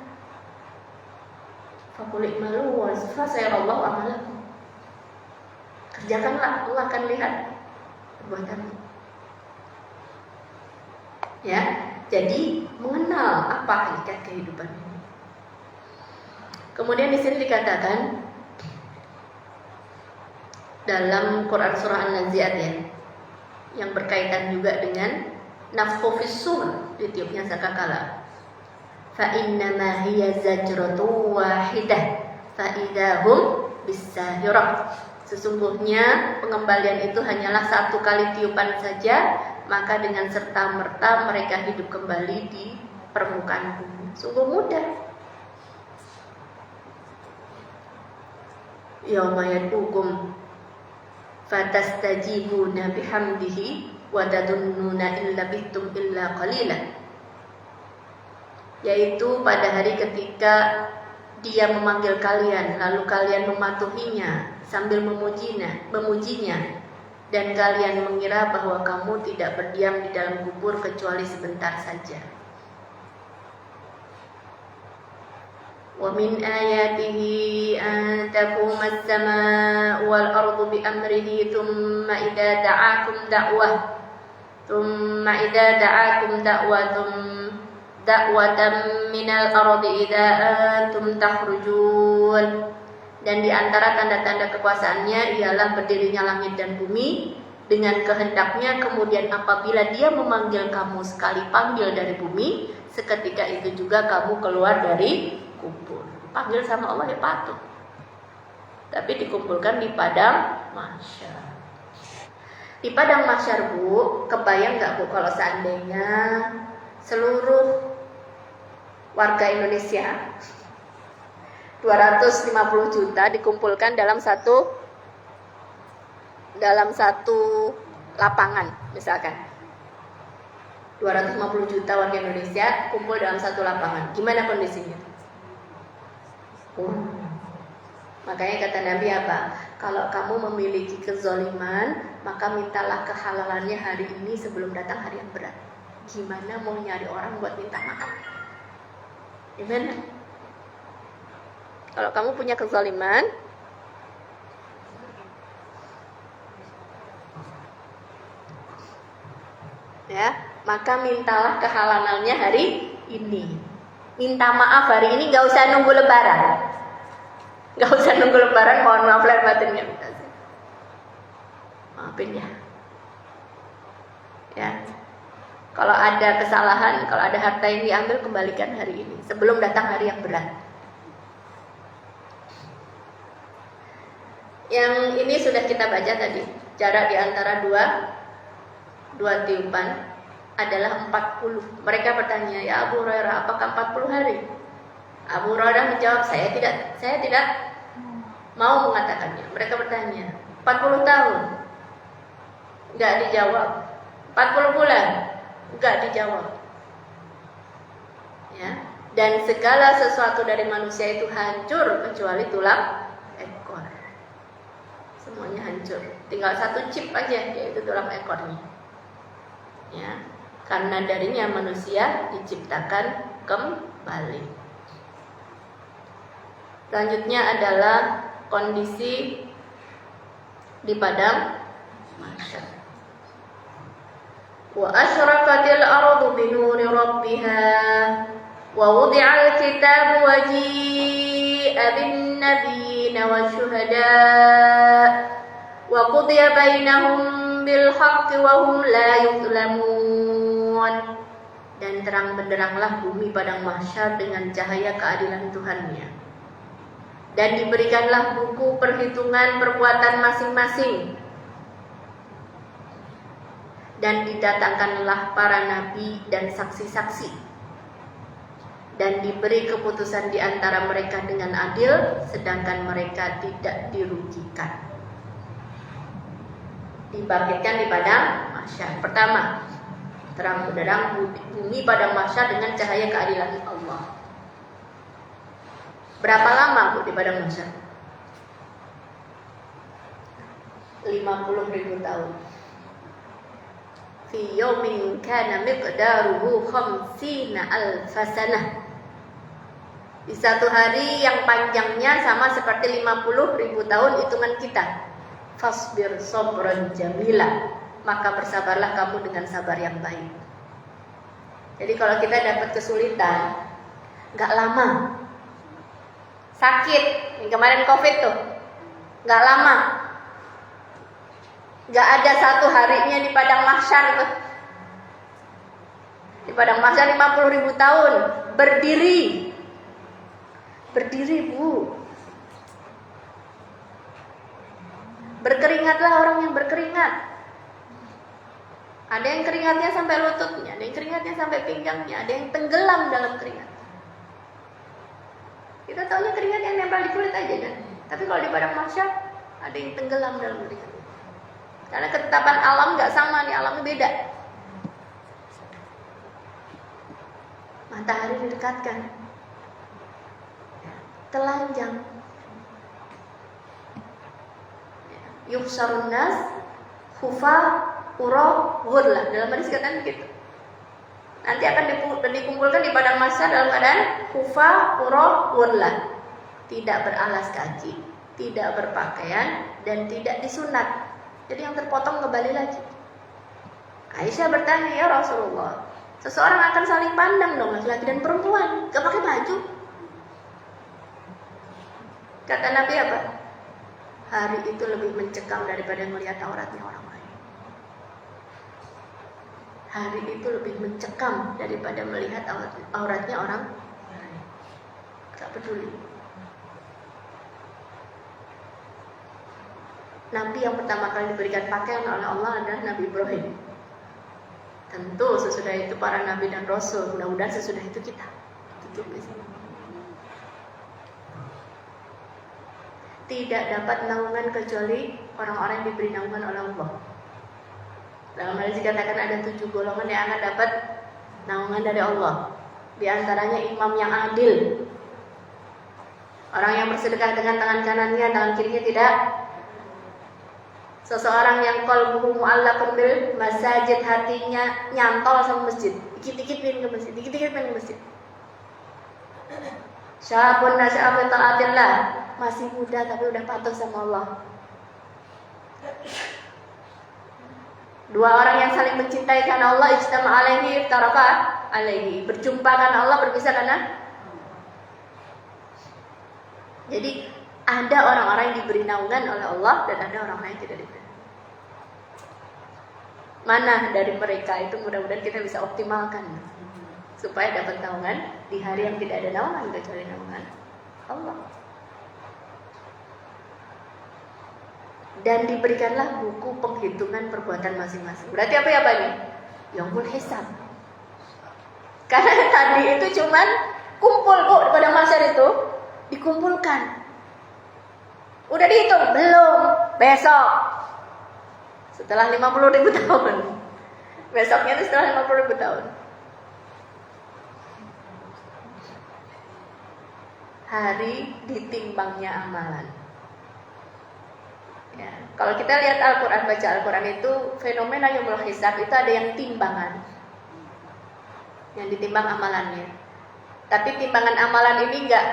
Fakulik malu wasfa sayarallahu amalakum. Kerjakanlah, Allah akan lihat perbuatanmu. Ya, jadi mengenal apa hakikat kehidupan ini. Kemudian di sini dikatakan dalam Quran surah An-Nazi'at ya, yang berkaitan juga dengan nafkhu fis sur, ditiupnya sangkakala. Fa innama hiya zajratun wahidah fa idahum bisahirah. Sesungguhnya pengembalian itu hanyalah satu kali tiupan saja, maka dengan serta-merta mereka hidup kembali di permukaan bumi. Sungguh mudah. Yauma yad'ukum fatastajibuna bihamdihi wa tadunnuna illa bittum illa qalila. Yaitu pada hari ketika Dia memanggil kalian, lalu kalian mematuhinya sambil memujinya, dan kalian mengira bahwa kamu tidak berdiam di dalam kubur kecuali sebentar saja. Wa min ayatihi an taquma as-samaa'u wal ardu bi amrihi thumma idza da'akum da'watan minal ardi idza antum takhrujun. Dan di antara tanda-tanda kekuasaannya ialah berdirinya langit dan bumi dengan kehendaknya, kemudian apabila Dia memanggil kamu sekali panggil dari bumi, seketika itu juga kamu keluar dari kubur. Panggil sama Allah ya patuh. Tapi dikumpulkan di padang mahsyar. Di padang mahsyar, Bu, kebayang nggak Bu kalau seandainya seluruh warga Indonesia 250 juta dikumpulkan dalam satu lapangan, misalkan 250 juta warga Indonesia kumpul dalam satu lapangan, gimana kondisinya? Makanya kata Nabi apa? Kalau kamu memiliki kezaliman, maka mintalah kehalalannya hari ini sebelum datang hari yang berat. Gimana mau nyari orang buat minta maaf? Gimana? Kalau kamu punya kezaliman, ya, maka mintalah kehalalannya hari ini. Minta maaf hari ini, gak usah nunggu lebaran. Gak usah nunggu lebaran, mohon maaf lahir batinnya. Maafin ya. Ya. Kalau ada kesalahan, kalau ada harta yang diambil, kembalikan hari ini sebelum datang hari yang berat. Yang ini sudah kita baca tadi. Jarak di antara dua tiupan adalah 40. Mereka bertanya, ya Abu Hurairah, apakah 40 hari? Abu Hurairah menjawab, saya tidak mau mengatakannya. Mereka bertanya, 40 tahun? Enggak dijawab. 40 bulan? Enggak dijawab. Ya. Dan segala sesuatu dari manusia itu hancur kecuali tulang ekor. Semuanya hancur. Tinggal satu chip aja, yaitu tulang ekornya. Ya. Karena darinya manusia diciptakan kembali. Selanjutnya adalah kondisi di padang mahsyar. Wa asyraqatil ardu bi nuri rabbiha wa wudi'al kitabu wa ji'a bin nabiyyin wasyuhada wa qudiya bainahum bil haqqi wa hum la yuzlamun. Dan terang benderanglah bumi padang mahsyar dengan cahaya keadilan Tuhannya. Dan diberikanlah buku perhitungan perbuatan masing-masing. Dan didatangkanlah para nabi dan saksi-saksi. Dan diberi keputusan di antara mereka dengan adil, sedangkan mereka tidak dirugikan. dibangkitkan di padang mahsyar. Pertama, terang benderang bumi padang mahsyar dengan cahaya keadilan Allah. Berapa lama Bu di padang mahsyar? 50.000 tahun. Fi yawmin kana miqdaruhu 50,000 sanah. Di satu hari yang panjangnya sama seperti 50.000 tahun hitungan kita. Fasbir sabran jamila, maka bersabarlah kamu dengan sabar yang baik. Jadi kalau kita dapat kesulitan, nggak lama. Sakit, yang kemarin COVID tuh, nggak lama. Nggak ada satu harinya di padang mahsyar tuh. Di padang mahsyar 50.000 tahun berdiri. Berdiri Bu. Berkeringatlah orang yang berkeringat. Ada yang keringatnya sampai lututnya, ada yang keringatnya sampai pinggangnya, ada yang tenggelam dalam keringat. Kita taunya keringat yang nempel di kulit aja kan. Tapi kalau di padang mahsyar ada yang tenggelam dalam keringat. Karena ketetapan alam nggak sama nih, alamnya beda. Matahari didekatkan, telanjang. Yuhsarun nas hufa ura ghurla. Dalam hadis katakan begitu. Nanti akan dikumpulkan di padang mahsyar dalam keadaan hufa ura ghurla. Tidak beralas kaki, tidak berpakaian, dan tidak disunat. Jadi yang terpotong kembali lagi. Aisyah bertanya, ya Rasulullah, seseorang akan saling pandang dong, laki-laki dan perempuan, gak pakai baju. Kata Nabi apa? Hari itu lebih mencekam daripada melihat auratnya orang lain. Hari itu lebih mencekam daripada melihat auratnya orang lain. Gak peduli. Nabi yang pertama kali diberikan pakaian oleh Allah adalah Nabi Ibrahim. Tentu sesudah itu para nabi dan rasul. Mudah-mudahan sesudah itu kita. Tutup di sini. Tidak dapat naungan kecuali orang-orang yang diberi naungan oleh Allah. Dalam hal ini dikatakan ada 7 golongan yang akan dapat naungan dari Allah. Di antaranya imam yang adil. Orang yang bersedekah dengan tangan kanannya, tangan kirinya tidak. Seseorang yang qalbuhu mu'allaqun bil masajid, hatinya nyantol sama masjid. Dikit-dikit pengen ke masjid, dikit-dikit pengen ke masjid. Syabun nasya'a fi ta'atillah, masih muda tapi udah patuh sama Allah. 2 orang yang saling mencintai karena Allah, ijtama alaihi iftaraqa alaihi. Berjumpa karena Allah, berpisah karena. Jadi ada orang-orang yang diberi naungan oleh Allah dan ada orang-orang yang tidak diberi. Mana dari mereka itu mudah-mudahan kita bisa optimalkan supaya dapat naungan di hari yang tidak ada naungan kecuali naungan Allah. Dan diberikanlah buku penghitungan perbuatan masing-masing. Berarti apa ya Pak ini? Yaumul hisab. Karena tadi itu cuman kumpul kok pada mahsyar itu dikumpulkan. Udah dihitung? Belum. Besok. Setelah 50.000 tahun. Besoknya itu setelah 50.000 tahun. Hari ditimbangnya amalan. Ya, kalau kita lihat Al-Quran, baca Al-Quran itu fenomena yaumul hisab itu ada yang timbangan. Yang ditimbang amalannya. Tapi timbangan amalan ini enggak,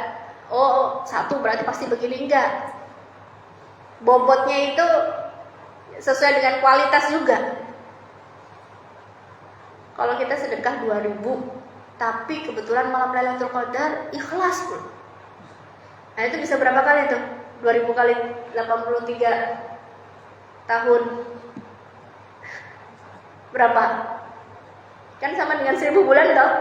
oh 1 berarti pasti begini, enggak. Bobotnya itu sesuai dengan kualitas juga. Kalau kita sedekah 2.000, tapi kebetulan malam Lailatul Qadar ikhlas pun. Nah itu bisa berapa kali tuh? 2.000 kali 83 tahun. Berapa? Kan sama dengan 1.000 bulan toh?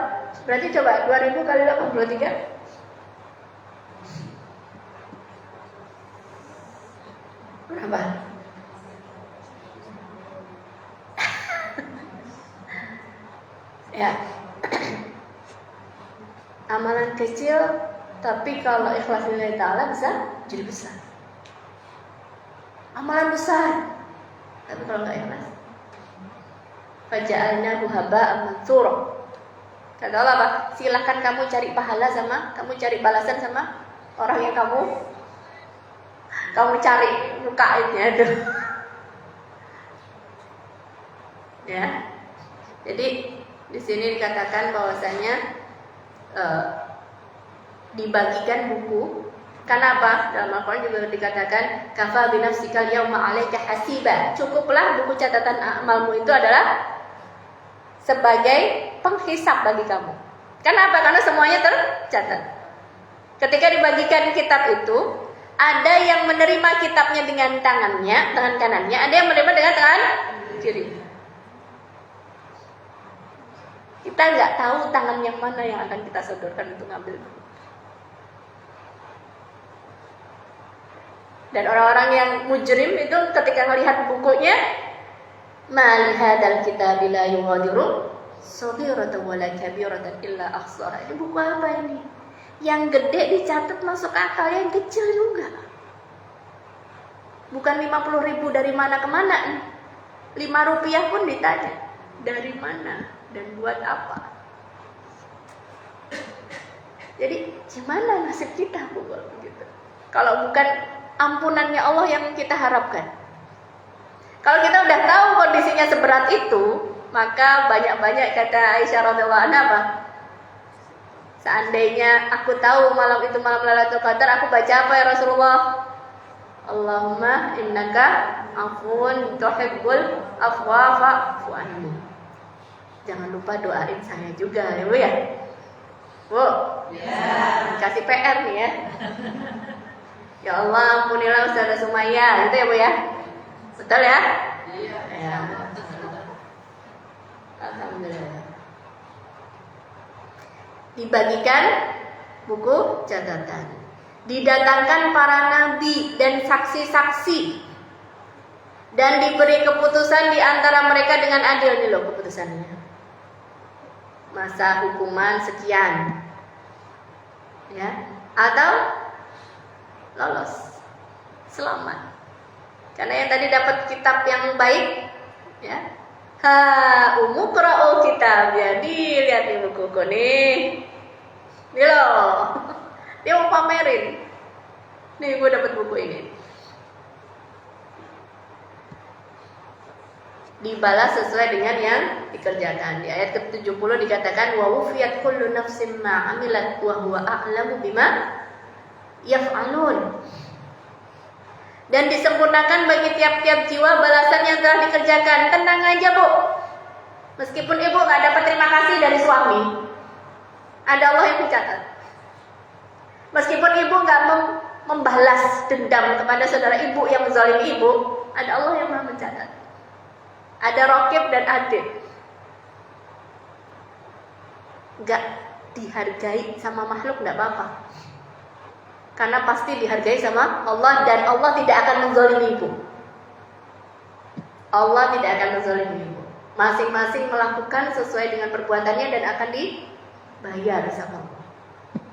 Berarti coba 2.000 kali 83. Berapa? Ya. Amalan kecil tapi kalau ikhlas lillahi ta'ala bisa jadi besar. Amalan besar Tapi kalau nggak ikhlas, faja'alnahu haba'an mansura. Kata Allah apa? Silahkan kamu cari pahala sama, kamu cari balasan sama orang yang kamu cari mukainnya itu. Ya. Jadi di sini dikatakan bahwasanya dibagikan buku. Karena apa? Dalam Al-Quran juga dikatakan kafa binafsikal yawma 'alaika hasiba. Cukuplah buku catatan amalmu itu adalah sebagai penghisap bagi kamu. Kenapa? Karena semuanya tercatat. Ketika dibagikan kitab itu, ada yang menerima kitabnya dengan tangannya, tangan kanannya, ada yang menerima dengan tangan kiri. Kita nggak tahu tangan yang mana yang akan kita sodorkan untuk ngambil buku. Dan orang-orang yang mujrim itu ketika melihat bukunya, mal hadzal kitabi la yughadiru shaghiratan wala kabiratan illa ahsaha. Ini buku apa ini? Yang gede dicatat masuk akal, yang kecil juga. Bukan 50.000 dari mana ke mana. 5 rupiah pun ditanya. Dari mana dan buat apa? Jadi gimana nasib kita Bu begitu? Kalau bukan ampunannya Allah yang kita harapkan. Kalau kita udah tahu kondisinya seberat itu, maka banyak-banyak kata Aisyah radhiyallahu anha apa? Seandainya aku tahu malam itu malam Lailatul Qadar, aku baca apa ya Rasulullah? Allahumma innaka afuwun tuhibbul afwa fa'fu anni. Jangan lupa doain saya juga ya Bu ya. Bu, kasih PR nih ya. Ya Allah, ampunilah Ustazah Sumayyah, gitu ya Bu ya. Betul ya? Iya. Ya. Alhamdulillah. Dibagikan buku catatan. Didatangkan para nabi dan saksi-saksi. Dan diberi keputusan di antara mereka dengan adil. Ini loh keputusannya. Masa hukuman sekian. Ya. Atau lolos, selamat. Karena yang tadi dapat kitab yang baik, ya. Umuqra'u kitab. Jadi lihat nih bukuku nih. Nih loh. Dia mau pamerin. Nih gue dapat buku ini. Dibalas sesuai dengan yang dikerjakan. Di ayat ke-70 dikatakan wa wufiyat kullu nafsin ma 'amilat wa huwa a'lamu bima yaf'alun. Dan disempurnakan bagi tiap-tiap jiwa balasan yang telah dikerjakan. Tenang aja Bu. Meskipun ibu gak dapat terima kasih dari suami, ada Allah yang mencatat. Meskipun ibu gak membalas dendam kepada saudara ibu yang menzalimi ibu, ada Allah yang maha mencatat. Ada Raqib dan Atid. Gak dihargai sama makhluk gak apa-apa. Karena pasti dihargai sama Allah dan Allah tidak akan menzalimi ibu. Allah tidak akan menzalimi ibu. Masing-masing melakukan sesuai dengan perbuatannya dan akan dibayar sama Allah.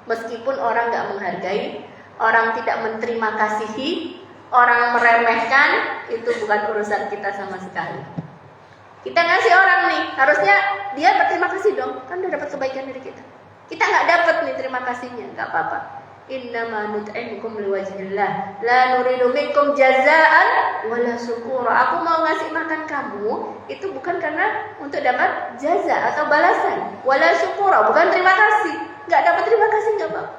Meskipun orang gak menghargai, orang tidak menerima kasihi, orang meremehkan, itu bukan urusan kita sama sekali. Kita ngasih orang nih, harusnya dia berterima kasih dong, kan udah dapat kebaikan dari kita. Kita gak dapat nih terima kasihnya, gak apa-apa. Innama nut'imukum liwajhillah la nuridu minkum jazaan wala syukura. Aku mau ngasih makan kamu itu bukan karena untuk dapat jaza atau balasan, wala syukura, bukan terima kasih. Enggak dapat terima kasih enggak apa-apa.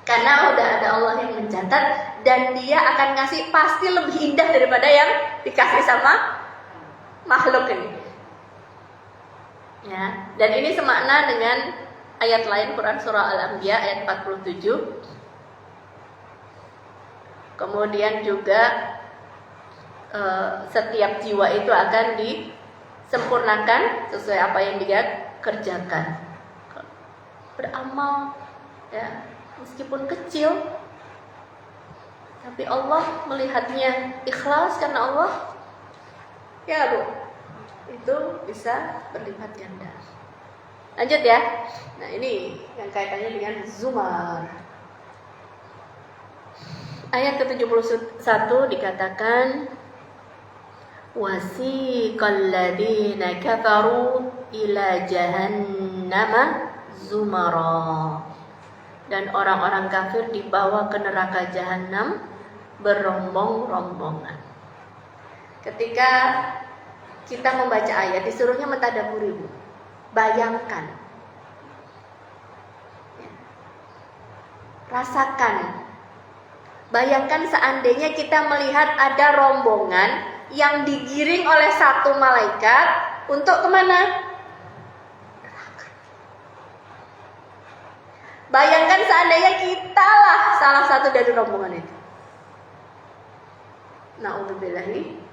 Karena udah ada Allah yang mencatat dan dia akan ngasih pasti lebih indah daripada yang dikasih sama makhluk ini. Ya, dan ini semakna dengan ayat lain Quran surah Al-Anbiya ayat 47. Kemudian juga setiap jiwa itu akan disempurnakan sesuai apa yang dia kerjakan. Beramal ya, meskipun kecil, tapi Allah melihatnya ikhlas karena Allah ya Bu, itu bisa berlipat ganda. Lanjut ya. Nah ini yang kaitannya dengan Zumar. Ayat ke-71 dikatakan Wasiqal ladzina kafaru ila jahannama zumara. Dan orang-orang kafir dibawa ke neraka jahanam berombong-rombongan. Ketika kita membaca ayat, disuruhnya mentadaburi, Bu. Bayangkan, rasakan. Bayangkan seandainya kita melihat ada rombongan yang digiring oleh satu malaikat untuk kemana? Neraka. Bayangkan seandainya kitalah salah satu dari rombongan itu. Na'udzubillahi.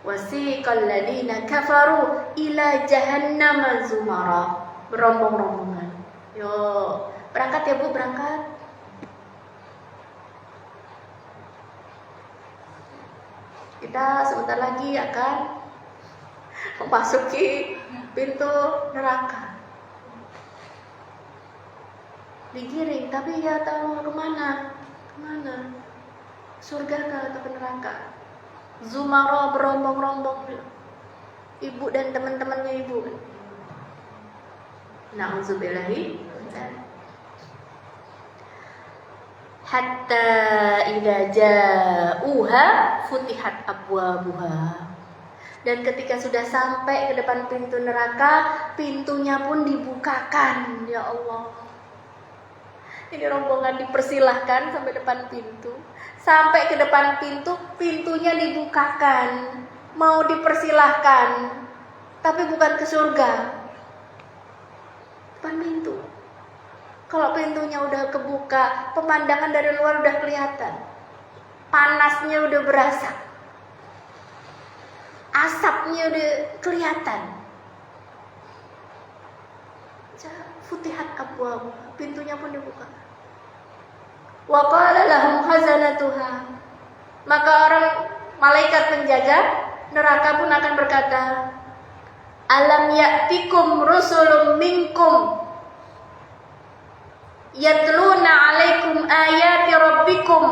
Wasiqal ladzina kafaru ila jahannam zumara. Berombong-rombongan. Yo, berangkat ya Bu, berangkat. Kita sebentar lagi akan memasuki pintu neraka. Digiring, tapi ya tahu kemana? Kemana? Surga atau ke neraka? Zumara berombong-rombong, ibu dan teman-temannya ibu. Na'udzubillahi. Hatta idza ja'uha futihat abwabuha. Dan ketika sudah sampai ke depan pintu neraka, pintunya pun dibukakan. Ya Allah. Ini rombongan dipersilahkan sampai depan pintu. Sampai ke depan pintu, pintunya dibukakan. Mau dipersilahkan, tapi bukan ke surga. Depan pintu. Kalau pintunya udah kebuka, pemandangan dari luar udah kelihatan. Panasnya udah berasa. Asapnya udah kelihatan. Futihat abwaab, pintunya pun dibuka. Wa qala lahum khazanatuha. Maka orang malaikat penjaga neraka pun akan berkata, alam ya'tikum rusulun minkum yatluna 'alaikum ayati rabbikum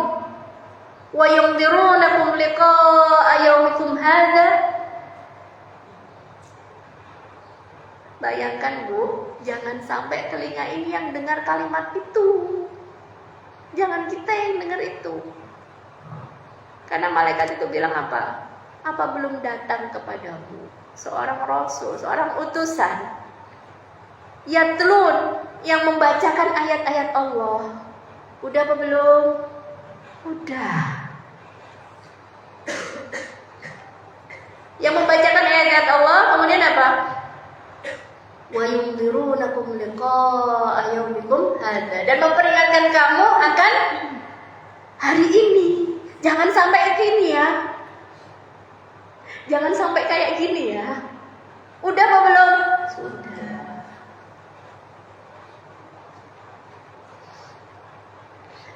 wa yunzirunakum liqa'a yaumikum hadza. Bayangkan Bu, jangan sampai telinga ini yang dengar kalimat itu. Jangan kita yang dengar itu. Karena malaikat itu bilang apa? Apa belum datang kepadamu seorang rasul, seorang utusan yatlun, yang membacakan ayat-ayat Allah. Udah apa belum? Udah. Yang membacakan ayat-ayat Allah, kemudian apa? Wa yunzirunakum liqa'a yaumikum hadza. Dan memperingatkan kamu akan hari ini. Jangan sampai gini ya. Jangan sampai kayak gini ya. Udah apa belum? Sudah.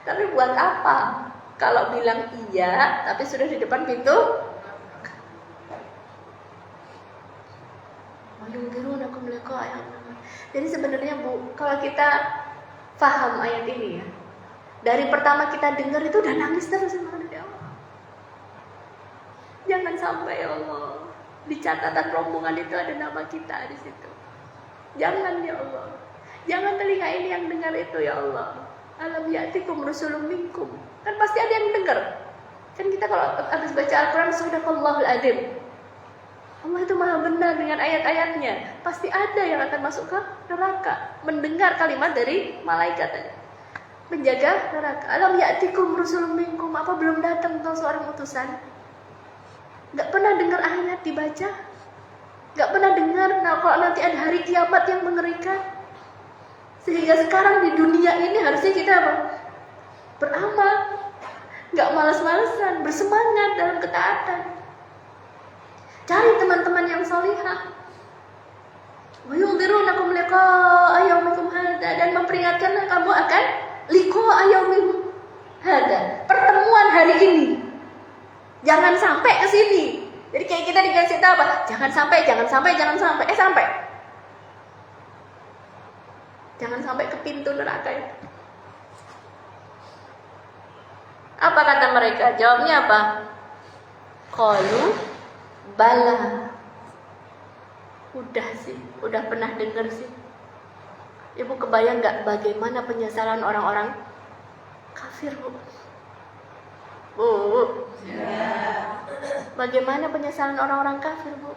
Tapi buat apa? Kalau bilang iya, tapi sudah di depan pintu. Jadi sebenarnya Bu, kalau kita paham ayat ini ya, dari pertama kita dengar itu udah nangis terus sama ya Allah. Jangan sampai ya Allah di catatan rombongan itu ada nama kita di situ. Jangan ya Allah. Jangan telinga ini yang dengar itu ya Allah. Alam ya'tikum rusulun minkum. Kan pasti ada yang dengar. Kan kita kalau habis baca Al-Quran, sadaqallahul adzim. Allah itu maha benar dengan ayat-ayatnya. Pasti ada yang akan masuk ke neraka mendengar kalimat dari malaikat tadi. Menjaga neraka. Alam ya'tikum rusulun minkum. Apa belum datang tuh seorang utusan? Gak pernah dengar ayat dibaca? Gak pernah dengar kalau nanti ada hari kiamat yang mengerikan? Sehingga sekarang di dunia ini harusnya kita apa? Beramal. Gak malas-malesan, bersemangat dalam ketaatan. Cari teman-teman yang salihah. Wa yunzirunakum liqa'a yaumikum hadza, dan memperingatkan kamu akan liqa'a yaumikum hadza, pertemuan hari ini. Jangan sampai ke sini. Jadi kayak kita dikasih tahu apa? Jangan sampai. Sampai. Jangan sampai ke pintu neraka itu. Apa kata mereka? Jawabnya apa? Qalu Bala. Udah sih, udah pernah dengar sih. Ibu kebayang gak bagaimana penyesalan orang-orang kafir, Bu? Bu. Ya. Bagaimana penyesalan orang-orang kafir, Bu?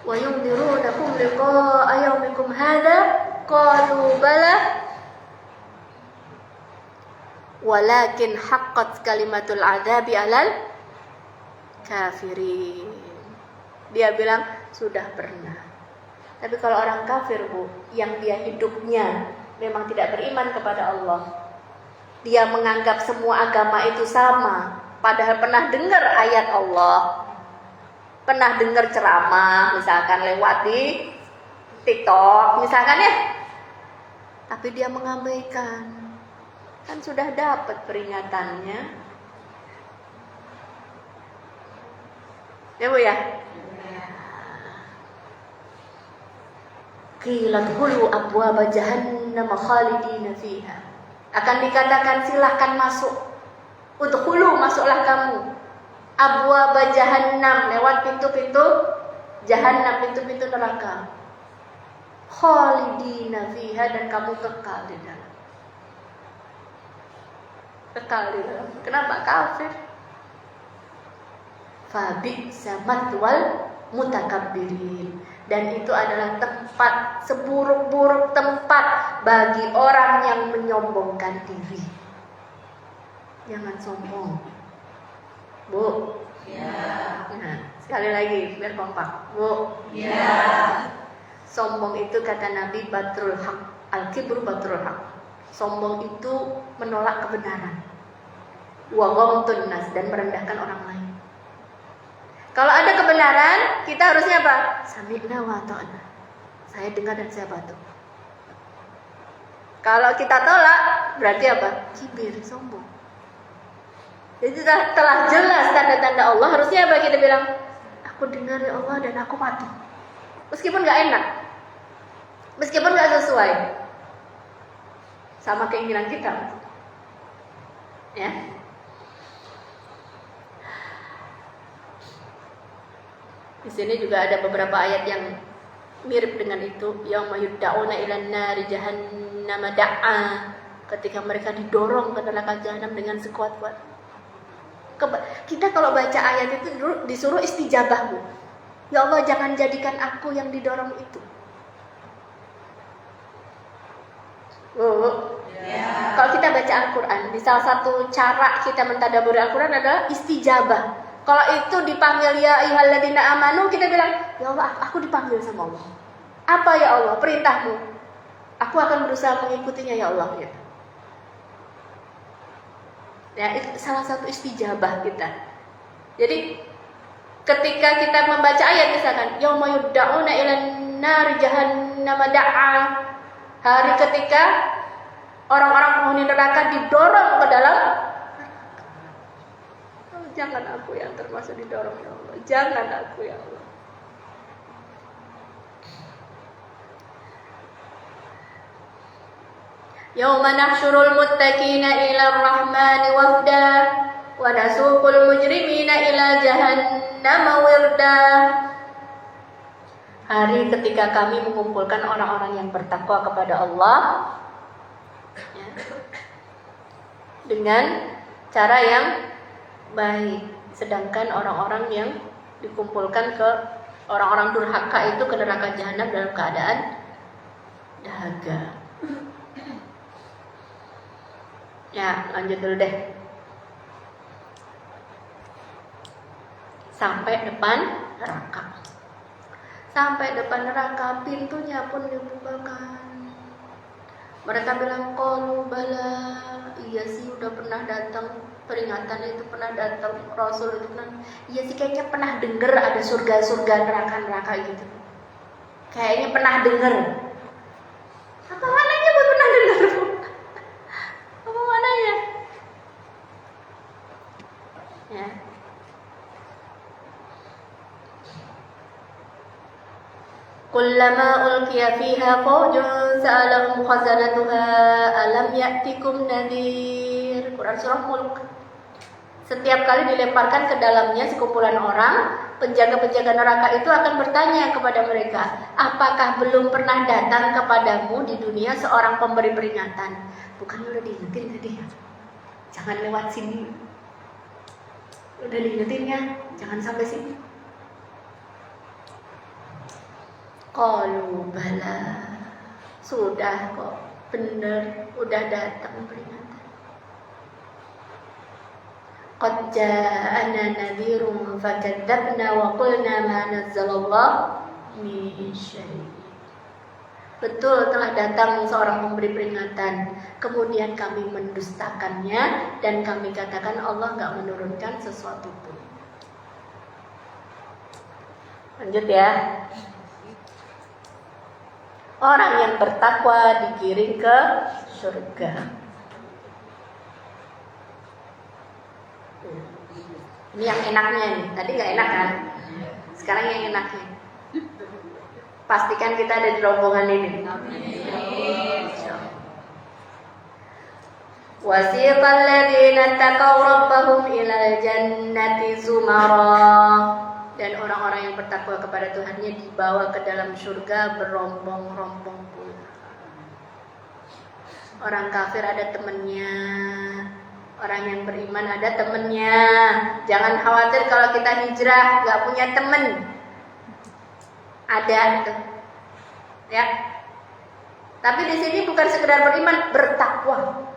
Wa yundirunakum liqa'a yaumikum hadza qalu bala walakin haqqat kalimatul adzabi 'alal kafirin. Dia bilang sudah pernah. Tapi kalau orang kafir, Bu, yang dia hidupnya memang tidak beriman kepada Allah, dia menganggap semua agama itu sama, padahal pernah dengar ayat Allah, pernah dengar ceramah misalkan lewat di TikTok misalkan ya, tapi dia mengabaikan. Kan sudah dapat peringatannya. Ya, Bu ya. Qila dkhulu abwaaba jahannam khalidina fiha. Akan dikatakan silahkan masuk. Udkhulu, masuklah kamu. Abwaaba jahannam, lewat pintu-pintu jahannam, pintu-pintu neraka. Khalidina fiha, dan kamu kekal di dalam. Kekal di dalam. Kenapa? Kafir. Fabi'sa mathwal mutakabbirin, dan itu adalah tempat, seburuk-buruk tempat bagi orang yang menyombongkan diri. Jangan sombong, Bu. Ya. Nah, sekali lagi biar kompak, Bu. Ya. Sombong itu kata Nabi batrul haq, al-kibru batrul haq. Sombong itu menolak kebenaran. Wa ghamtun nas, dan merendahkan orang lain. Kalau ada kebenaran, kita harusnya apa? Sami'na wa ta'na. Saya dengar dan saya patuh. Kalau kita tolak, berarti apa? Kibir, sombong. Jadi telah jelas tanda-tanda Allah, harusnya apa kita bilang? Aku dengar ya Allah dan aku patuh. Meskipun gak enak, meskipun gak sesuai sama keinginan kita. Ya. Di sini juga ada beberapa ayat yang mirip dengan itu. Yauma yudda'una ilan nari jahannam da'a. Ketika mereka didorong ke neraka jahanam dengan sekuat-kuat. Kita kalau baca ayat itu disuruh istijabah, Bu. Ya Allah, jangan jadikan aku yang didorong itu. Ya. Kalau kita baca Al-Quran, di salah satu cara kita mentadaburi Al-Quran adalah istijabah. Kalau itu dipanggil ya ayyuhalladzina amanu, kita bilang, ya Allah, aku dipanggil sama Allah. Apa ya Allah? Perintahmu. Aku akan berusaha mengikutinya ya Allah. Gitu. Ya, itu salah satu istijabah kita. Jadi ketika kita membaca ayat misalkan, yauma yudda'una ilan nari jahannam da'a. Hari ketika orang-orang penghuni neraka didorong ke dalam. Jangan aku yang termasuk didorong ya Allah. Jangan aku ya Allah. Yauma nahsyurul muttaqina ila ar-rahmani wafda wa nasuqul mujrimina ila jahannam wirda. Hari ketika kami mengumpulkan orang-orang yang bertakwa kepada Allah, ya, dengan cara yang baik, sedangkan orang-orang yang dikumpulkan ke orang-orang durhaka itu ke neraka jahanam dalam keadaan dahaga. Ya, lanjut dulu deh. Sampai depan neraka. Sampai depan neraka, pintunya pun dibukakan. Mereka bilang, qalu bala, iya sih udah pernah datang, peringatan itu pernah datang, Rasul itu pernah, iya sih kayaknya pernah dengar ada surga-surga, neraka-neraka gitu. Kayaknya pernah dengar. Apa mananya buat pernah dengar? Apa mananya? Ya. Kullama ulqiya fiha fawjun sa'alahum khazanatuha alam ya'tikum nadhir. Quran surah Mulk. Setiap kali dilemparkan ke dalamnya sekumpulan orang, penjaga-penjaga neraka itu akan bertanya kepada mereka, apakah belum pernah datang kepadamu di dunia seorang pemberi peringatan? Bukan udah diingetin tadi ya? Jangan lewat sini. Udah diingetin ya? Jangan sampai sini. Qalu bala. Sudah kok, bener, udah datang peringatan. Qad ja'ana nadhirun fakadzabna wa qulna ma nazzalallahu min syai'. Betul, telah datang seorang pemberi peringatan, kemudian kami mendustakannya dan kami katakan Allah enggak menurunkan sesuatu pun. Lanjut ya. Orang yang bertakwa digiring ke surga. Ini yang enaknya nih. Tadi nggak enak kan? Sekarang yang enaknya. Pastikan kita ada di rombongan ini. Wasiqal ladzina taqaw rabbahum ilal jannati zumara. Dan orang-orang yang bertakwa kepada Tuhannya dibawa ke dalam surga berombong-rombong pula. Orang kafir ada temannya. Orang yang beriman ada temennya. Jangan khawatir kalau kita hijrah gak punya temen. Ada tuh. Ya. Tapi di sini bukan sekedar beriman, bertakwa.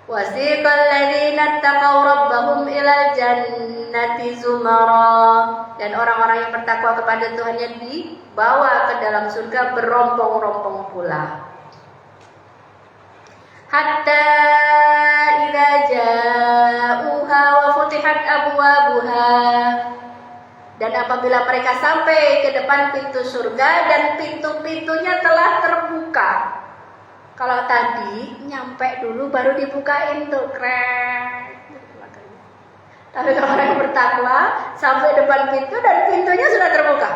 Wasiqal ladzina taqaw rabbahum ilal jannati zumara. Dan orang-orang yang bertakwa kepada Tuhannya dibawa ke dalam surga berombong-rombong pula. Hatta idza ja'uha wa futihat abwabuha. Dan apabila mereka sampai ke depan pintu surga dan pintu-pintunya telah terbuka. Kalau tadi nyampe dulu baru dibukain tuh, krek. Tapi kalau orang bertakwa sampai depan pintu dan pintunya sudah terbuka.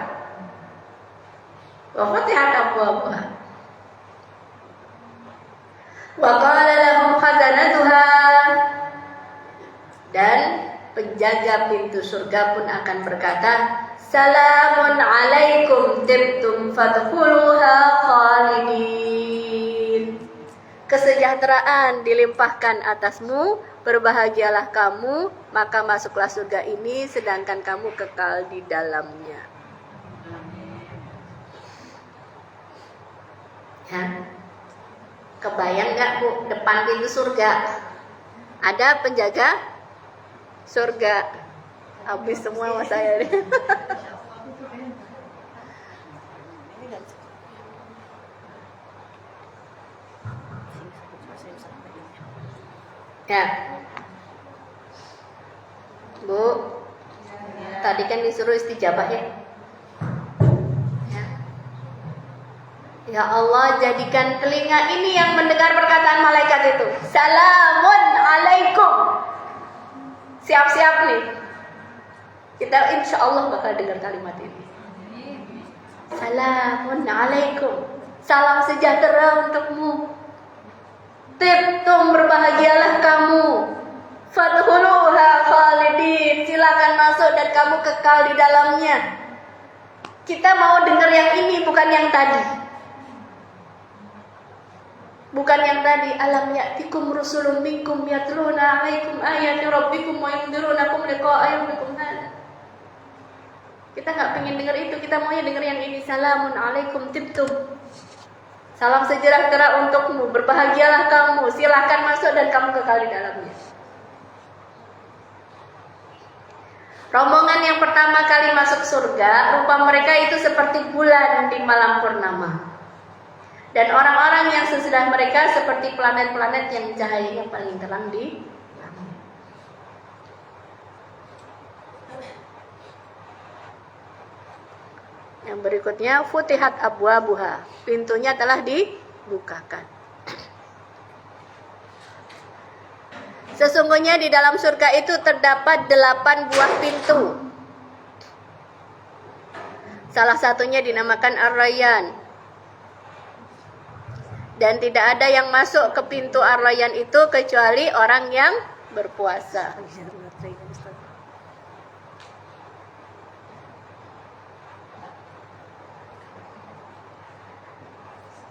Wa futihat abwabuha. Wa qala lahum khazanatuha. Dan penjaga pintu surga pun akan berkata, salamun alaikum tibtum fadkhuluha khalidin. Kesejahteraan dilimpahkan atasmu, berbahagialah kamu, maka masuklah surga ini sedangkan kamu kekal di dalamnya. Ya. Kebayang gak Bu, depan pintu surga ada penjaga surga. Habis semua sama saya nih. Ya Bu, tadi kan disuruh istijabah ya. Ya Allah, jadikan telinga ini yang mendengar perkataan malaikat itu. Salamun alaikum. Siap-siap nih. Kita insya Allah bakal dengar kalimat ini. Salamun alaikum. Salam sejahtera untukmu. Tibtum, berbahagialah kamu. Fadkhuluha khalidin. Silakan masuk dan kamu kekal di dalamnya. Kita mau dengar yang ini, bukan yang tadi. Bukan yang tadi, alam ya'tikum rusulun minkum yatluna 'alaikum ayati rabbikum wa yunzirunakum liqa'a yaumikum hadza. Kita enggak pengen dengar itu, kita maunya dengar yang ini. Salamun 'alaikum tibtum. Salam sejahtera untukmu, berbahagialah kamu, silakan masuk dan kamu kekal di dalamnya. Rombongan yang pertama kali masuk surga, rupa mereka itu seperti bulan di malam purnama. Dan orang-orang yang sesudah mereka seperti planet-planet yang cahayanya paling terang di langit. Yang berikutnya, futihat abwabuha. Pintunya telah dibukakan. Sesungguhnya di dalam surga itu terdapat 8 buah pintu. Salah satunya dinamakan Ar-Rayyan. Dan tidak ada yang masuk ke pintu Ar-Rayyan itu kecuali orang yang berpuasa.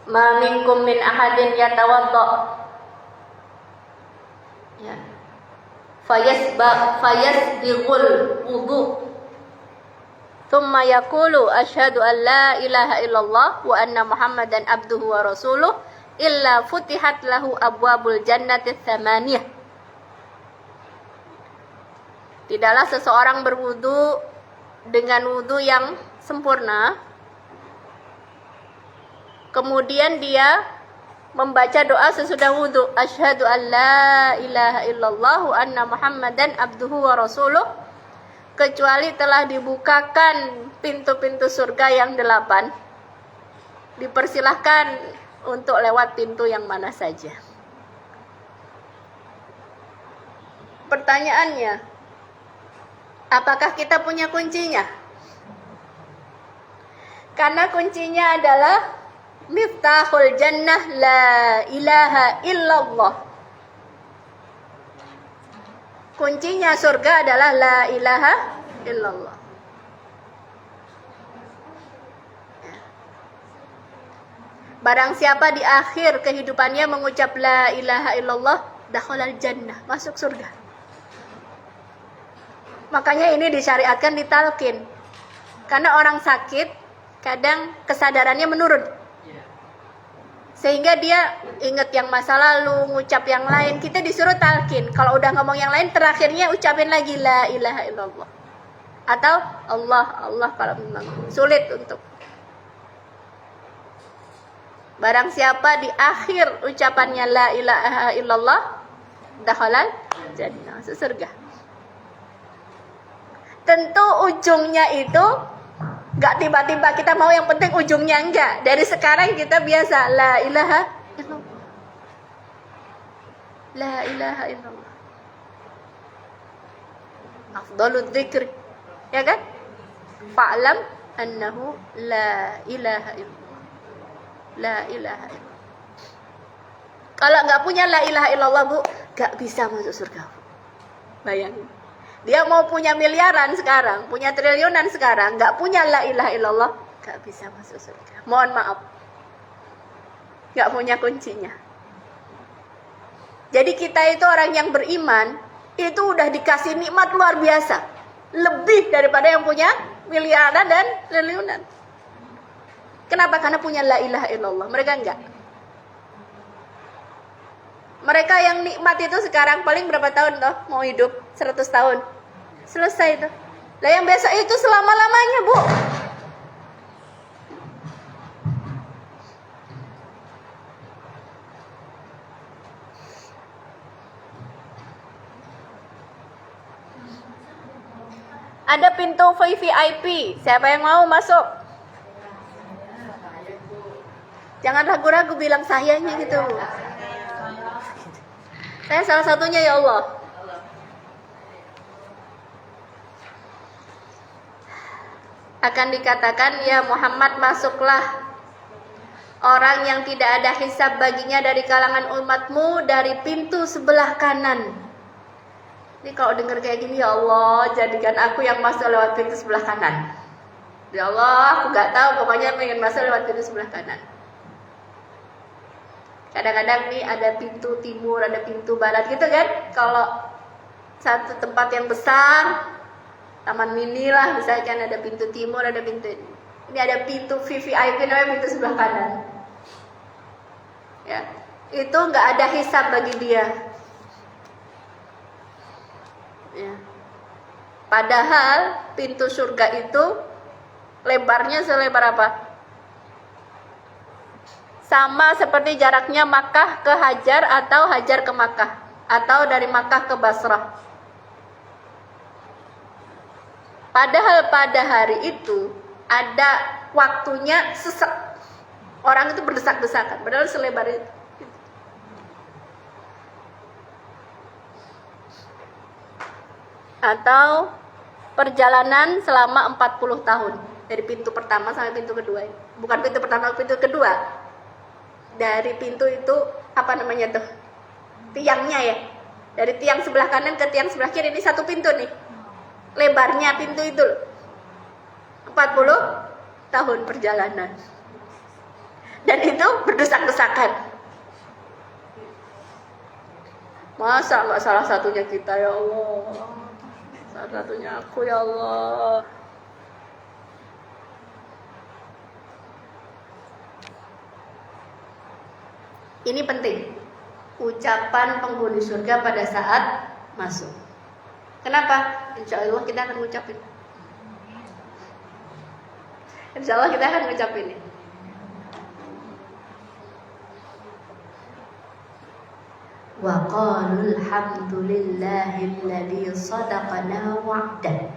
Ma minkum min ahadin yatawadda, ya, fayasbighul wudu, thumma yaqulu asyhadu an la ilaha illallah wa anna muhammadan abduhu wa rasuluh illa futihat lahu abwabul jannati tsamaniyah. Tidaklah seseorang berwudu dengan wudu yang sempurna, kemudian dia membaca doa sesudah wudu, asyhadu an la ilaha illallah wa anna muhammadan abduhu wa rasuluh, kecuali telah dibukakan pintu-pintu surga yang 8. Dipersilahkan untuk lewat pintu yang mana saja. Pertanyaannya, apakah kita punya kuncinya? Karena kuncinya adalah miftahul jannah la ilaha illallah. Kuncinya surga adalah la ilaha illallah. Barang siapa di akhir kehidupannya mengucap la ilaha illallah, dakhalal jannah, masuk surga. Makanya ini disyariatkan ditalqin. Karena orang sakit kadang kesadarannya menurun. Sehingga dia ingat yang masa lalu, ngucap yang lain. Kita disuruh talqin. Kalau udah ngomong yang lain, terakhirnya ucapin lagi la ilaha illallah. Atau Allah kalau memang sulit untuk. Barang siapa di akhir ucapannya la ilaha illallah, dakhalal jannah, masuk surga. Tentu ujungnya itu gak tiba-tiba kita mau, yang penting ujungnya enggak. Dari sekarang kita biasa la ilaha illallah. La ilaha illallah. Afdhalul dzikr. Ya kan? Fa'lam annahu la ilaha illallah. La ilaha illallah. Kalau nggak punya la ilaha illallah, Bu, nggak bisa masuk surga, Bu. Bayangin. Dia mau punya miliaran sekarang, punya triliunan sekarang, nggak punya la ilaha illallah, nggak bisa masuk surga. Mohon maaf. Nggak punya kuncinya. Jadi kita itu orang yang beriman, itu udah dikasih nikmat luar biasa. Lebih daripada yang punya miliaran dan triliunan. Kenapa? Karena punya la ilaha illallah. Mereka enggak. Mereka yang nikmat itu sekarang paling berapa tahun toh mau hidup? 100 tahun. Selesai itu. Lah yang biasa itu selama-lamanya, Bu. Ada pintu VIP. Siapa yang mau masuk? Jangan ragu-ragu bilang sayanya gitu. Saya salah satunya, ya Allah. Akan dikatakan, ya Muhammad, masuklah orang yang tidak ada hisab baginya dari kalangan umatmu dari pintu sebelah kanan. Ini kalau dengar kayak gini, ya Allah, jadikan aku yang masuk lewat pintu sebelah kanan. Ya Allah, aku gak tahu, pokoknya pengen masuk lewat pintu sebelah kanan. Kadang-kadang nih ada pintu timur, ada pintu barat gitu kan. Kalau satu tempat yang besar, taman mini lah misalkan, ada pintu timur, ada pintu ini, ada pintu VVIP namanya pintu sebelah kanan. Ya, itu nggak ada hisab bagi dia. Ya. Padahal pintu surga itu lebarnya selebar apa? Sama seperti jaraknya Makkah ke Hajar atau Hajar ke Makkah, atau dari Makkah ke Basrah. Padahal pada hari itu ada waktunya sesak. Orang itu berdesak-desakan, padahal selebar itu. Atau perjalanan selama 40 tahun dari pintu pertama sampai pintu kedua. Bukan pintu pertama, pintu kedua. dari pintu itu apa namanya tuh? Tiangnya ya. Dari tiang sebelah kanan ke tiang sebelah kiri ini satu pintu nih. Lebarnya pintu itu 40 tahun perjalanan. Dan itu berdesak-desakan. Masa nggak salah satunya kita ya Allah? Salah satunya aku ya Allah. Ini penting. Ucapan penghuni surga pada saat masuk. Kenapa? Insya Allah kita akan ngucapin. Insya Allah kita akan ngucapin. Wa qalu alhamdulillahilladzi sadaqana wa'dah.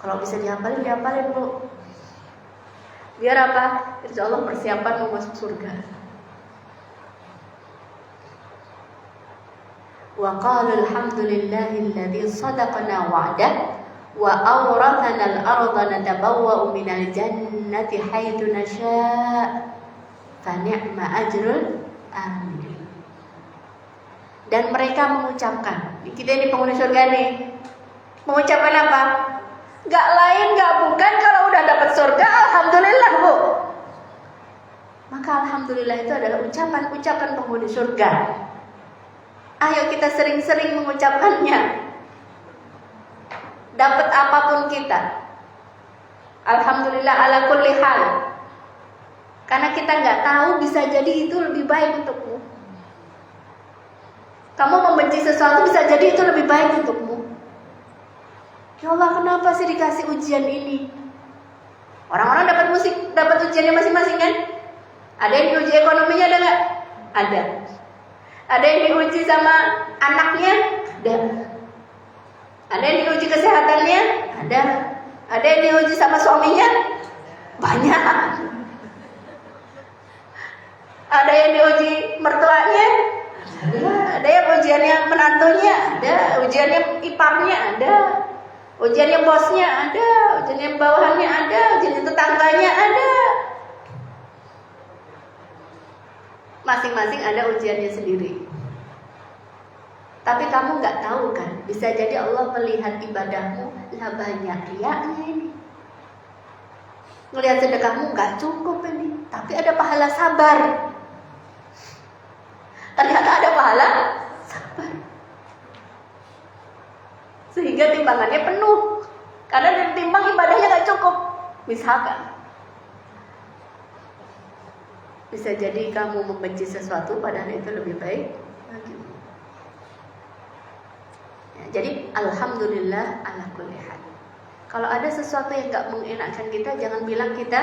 Kalau bisa dihafalin Bu. Biar apa? Insya Allah persiapan mau masuk surga. Wa qalu alhamdulillahilladzi sadaqana wa'dah wa awrathana al-ardha natabawwa'u minal jannati haitsu nasha' fa ni'ma ajrul amilin. Dan mereka mengucapkan, kita ini penghuni surga nih, mengucapkan apa? Gak lain gak bukan kalau udah dapat surga, alhamdulillah Bu. Maka alhamdulillah itu adalah ucapan-ucapan penghuni surga. Ayo kita sering-sering mengucapkannya. Dapat apapun kita, alhamdulillah ala kulli hal. Karena kita nggak tahu, bisa jadi itu lebih baik untukmu. Kamu membenci sesuatu, bisa jadi itu lebih baik untukmu. Ya Allah, kenapa sih dikasih ujian ini? Orang-orang dapat ujiannya masing-masing kan? Ada yang diuji ekonominya, ada nggak? Ada. Ada yang diuji sama anaknya? Ada. Ada yang diuji kesehatannya? Ada. Ada yang diuji sama suaminya? Banyak. Ada yang diuji mertuanya? Ada yang ujiannya menantunya? Ada. Ujiannya iparnya? Ada. Ujiannya bosnya? Ada. Ujiannya bawahannya? Ada. Ujiannya tetangganya? Ada. Masing-masing ada ujiannya sendiri. Tapi kamu nggak tahu kan, bisa jadi Allah melihat ibadahmu, lah banyak riaknya ini. Ngelihat sedekahmu nggak cukup ini, tapi ada pahala sabar. Ternyata ada pahala sabar. Sehingga timbangannya penuh. Karena dari timbang ibadahnya nggak cukup. Misalkan, bisa jadi kamu membenci sesuatu padahal itu lebih baik bagi. Ya, jadi alhamdulillah ala kulli hal. Kalau ada sesuatu yang nggak mengenakkan kita, jangan bilang kita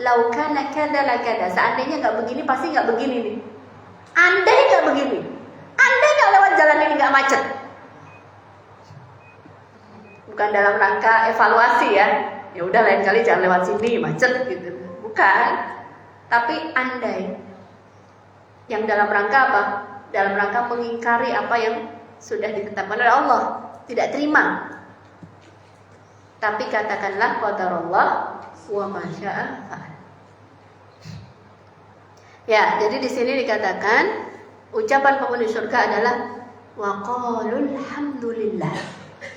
laukana kada la kada. Seandainya nggak begini, pasti nggak begini nih. Andai nggak begini, andai nggak lewat jalan ini nggak macet. Bukan dalam rangka evaluasi ya. Ya udah lain kali jangan lewat sini macet gitu. Bukan. Tapi andai. Yang dalam rangka apa? Dalam rangka mengingkari apa yang sudah ditetapkan oleh Allah, tidak terima. Tapi katakanlah qadarullah wa ma syaa fa'al. Ya, jadi di sini dikatakan ucapan penghuni surga adalah wa qalul hamdulillah.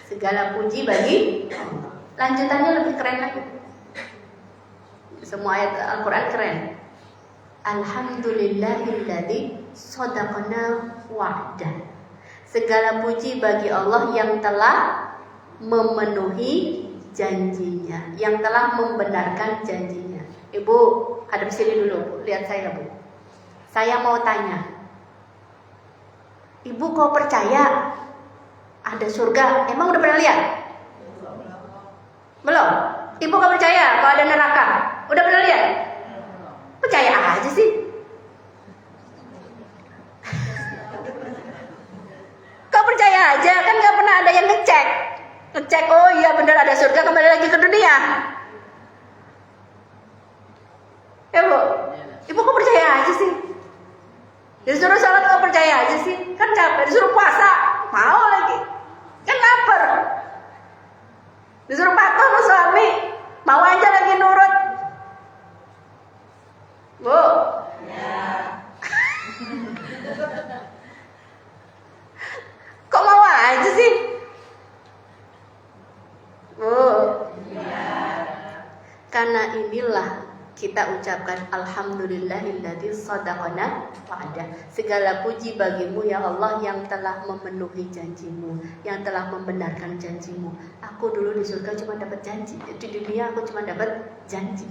Segala puji bagi Allah. Lanjutannya lebih keren lagi. Semua ayat Al-Qur'an keren. Alhamdulillahilladzi shadaqana wa'dah. Segala puji bagi Allah yang telah memenuhi janjinya, yang telah membenarkan janjinya. Ibu, hadap sini dulu, Bu. Lihat saya, Bu. Saya mau tanya. Ibu kau percaya ada surga? Emang udah pernah lihat? Belum? Ibu kau percaya kalau ada neraka? Udah pernah lihat? Percaya aja sih. Kau percaya aja, kan gak pernah ada yang ngecek. Ngecek, oh iya benar ada surga, kembali lagi ke dunia. Ya Bu, Ibu kok percaya aja sih? Disuruh sholat kok percaya aja sih? Kan capek, disuruh puasa, mau lagi. Kan lapar. Disuruh patuh sama suami, mau aja lagi nurut. karena inilah kita ucapkan alhamdulillahilladzi shadaqana wa'ada. Segala puji bagimu ya Allah yang telah memenuhi janjimu, yang telah membenarkan janjimu. Aku dulu di surga cuma dapat janji, di dunia aku cuma dapat janji,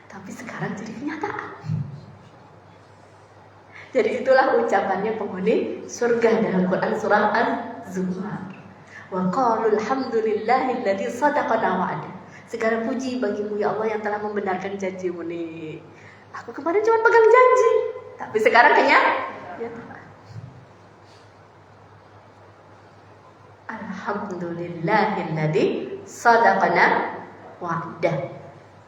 tapi sekarang jadi kenyataan. Jadi itulah ucapannya penghuni surga dalam Quran surah Az-Zumar. Wa qalu alhamdulillahilladzi shadaqana wa'ada. Segala puji bagimu ya Allah yang telah membenarkan janjimu nih. Aku kemarin cuma pegang janji, tapi sekarang kenyataan. Alhamdulillahilladzi shadaqana wa'ada.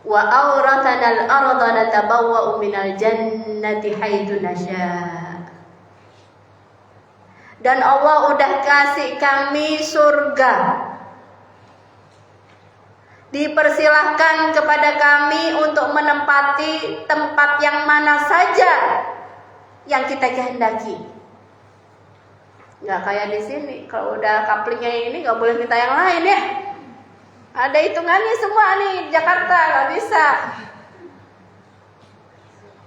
Wa awrathana al-ardha natabawwa'u minal jannati haitsu nasya. Dan Allah udah kasih kami surga. Dipersilahkan kepada kami untuk menempati tempat yang mana saja yang kita kehendaki. Nggak kayak di sini, kalau udah kaplingnya ini nggak boleh minta yang lain ya. Ada hitungannya semua nih, Jakarta nggak bisa.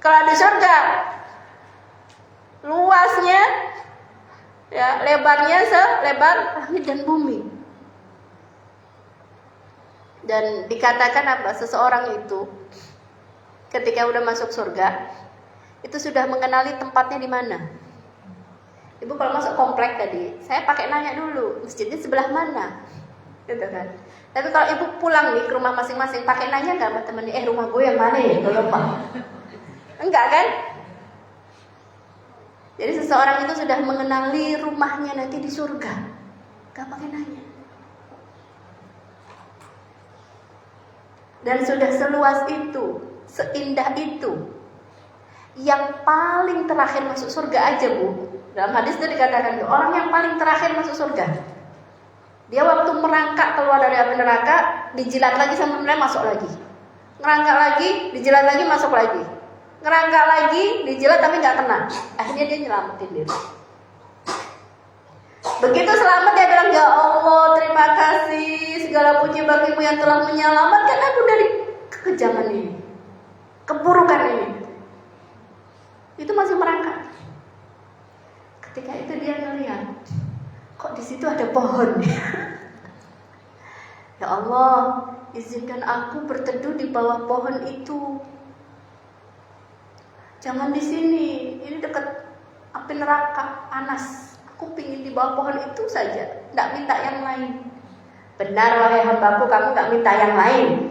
Kalau di surga, luasnya, ya lebarnya selebar langit dan bumi. Dan dikatakan apa? Seseorang itu ketika udah masuk surga itu sudah mengenali tempatnya di mana. Ibu kalau masuk komplek tadi, saya pakai nanya dulu masjidnya sebelah mana, gitu kan. Tapi kalau ibu pulang nih ke rumah masing-masing, pakai nanya nggak sama temennya, rumah gue yang mana ya? Kalau lupa, enggak kan? Jadi seseorang itu sudah mengenali rumahnya nanti di surga, nggak pakai nanya. Dan sudah seluas itu, seindah itu. Yang paling terakhir masuk surga aja Bu, dalam hadis itu dikatakan orang yang paling terakhir masuk surga, dia waktu merangkak keluar dari api neraka, dijilat lagi sama mereka masuk lagi. Ngerangkak lagi, dijilat lagi masuk lagi. Ngerangkak lagi, dijilat tapi gak kena. Akhirnya dia nyelamatin diri. Begitu selamat dia bilang, ya Allah terima kasih, segala puji bagimu yang telah menyelamatkan aku dari kekejaman ini, keburukan ini. Itu masih merangkak. Ketika itu dia ngeliat, kok di situ ada pohon. Ya Allah, izinkan aku berteduh di bawah pohon itu. Jangan di sini, ini dekat api neraka panas. Aku pingin di bawah pohon itu saja, tidak minta yang lain. Benar wahai hambaku, kamu gak minta yang lain.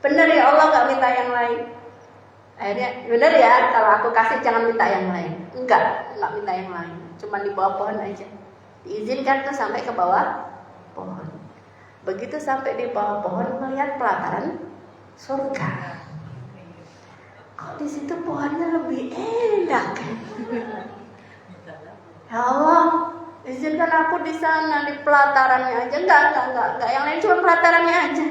Benar ya Allah, gak minta yang lain. Akhirnya benar ya, kalau aku kasih jangan minta yang lain. Enggak minta yang lain, cuma di bawah pohon aja. Diizinkan tuh sampai ke bawah pohon. Begitu sampai di bawah pohon, melihat pelataran surga. Kok di situ pohonnya lebih enak? Ya Allah, izinkan aku di sana, di pelatarannya aja. Enggak, yang lain cuma pelatarannya aja.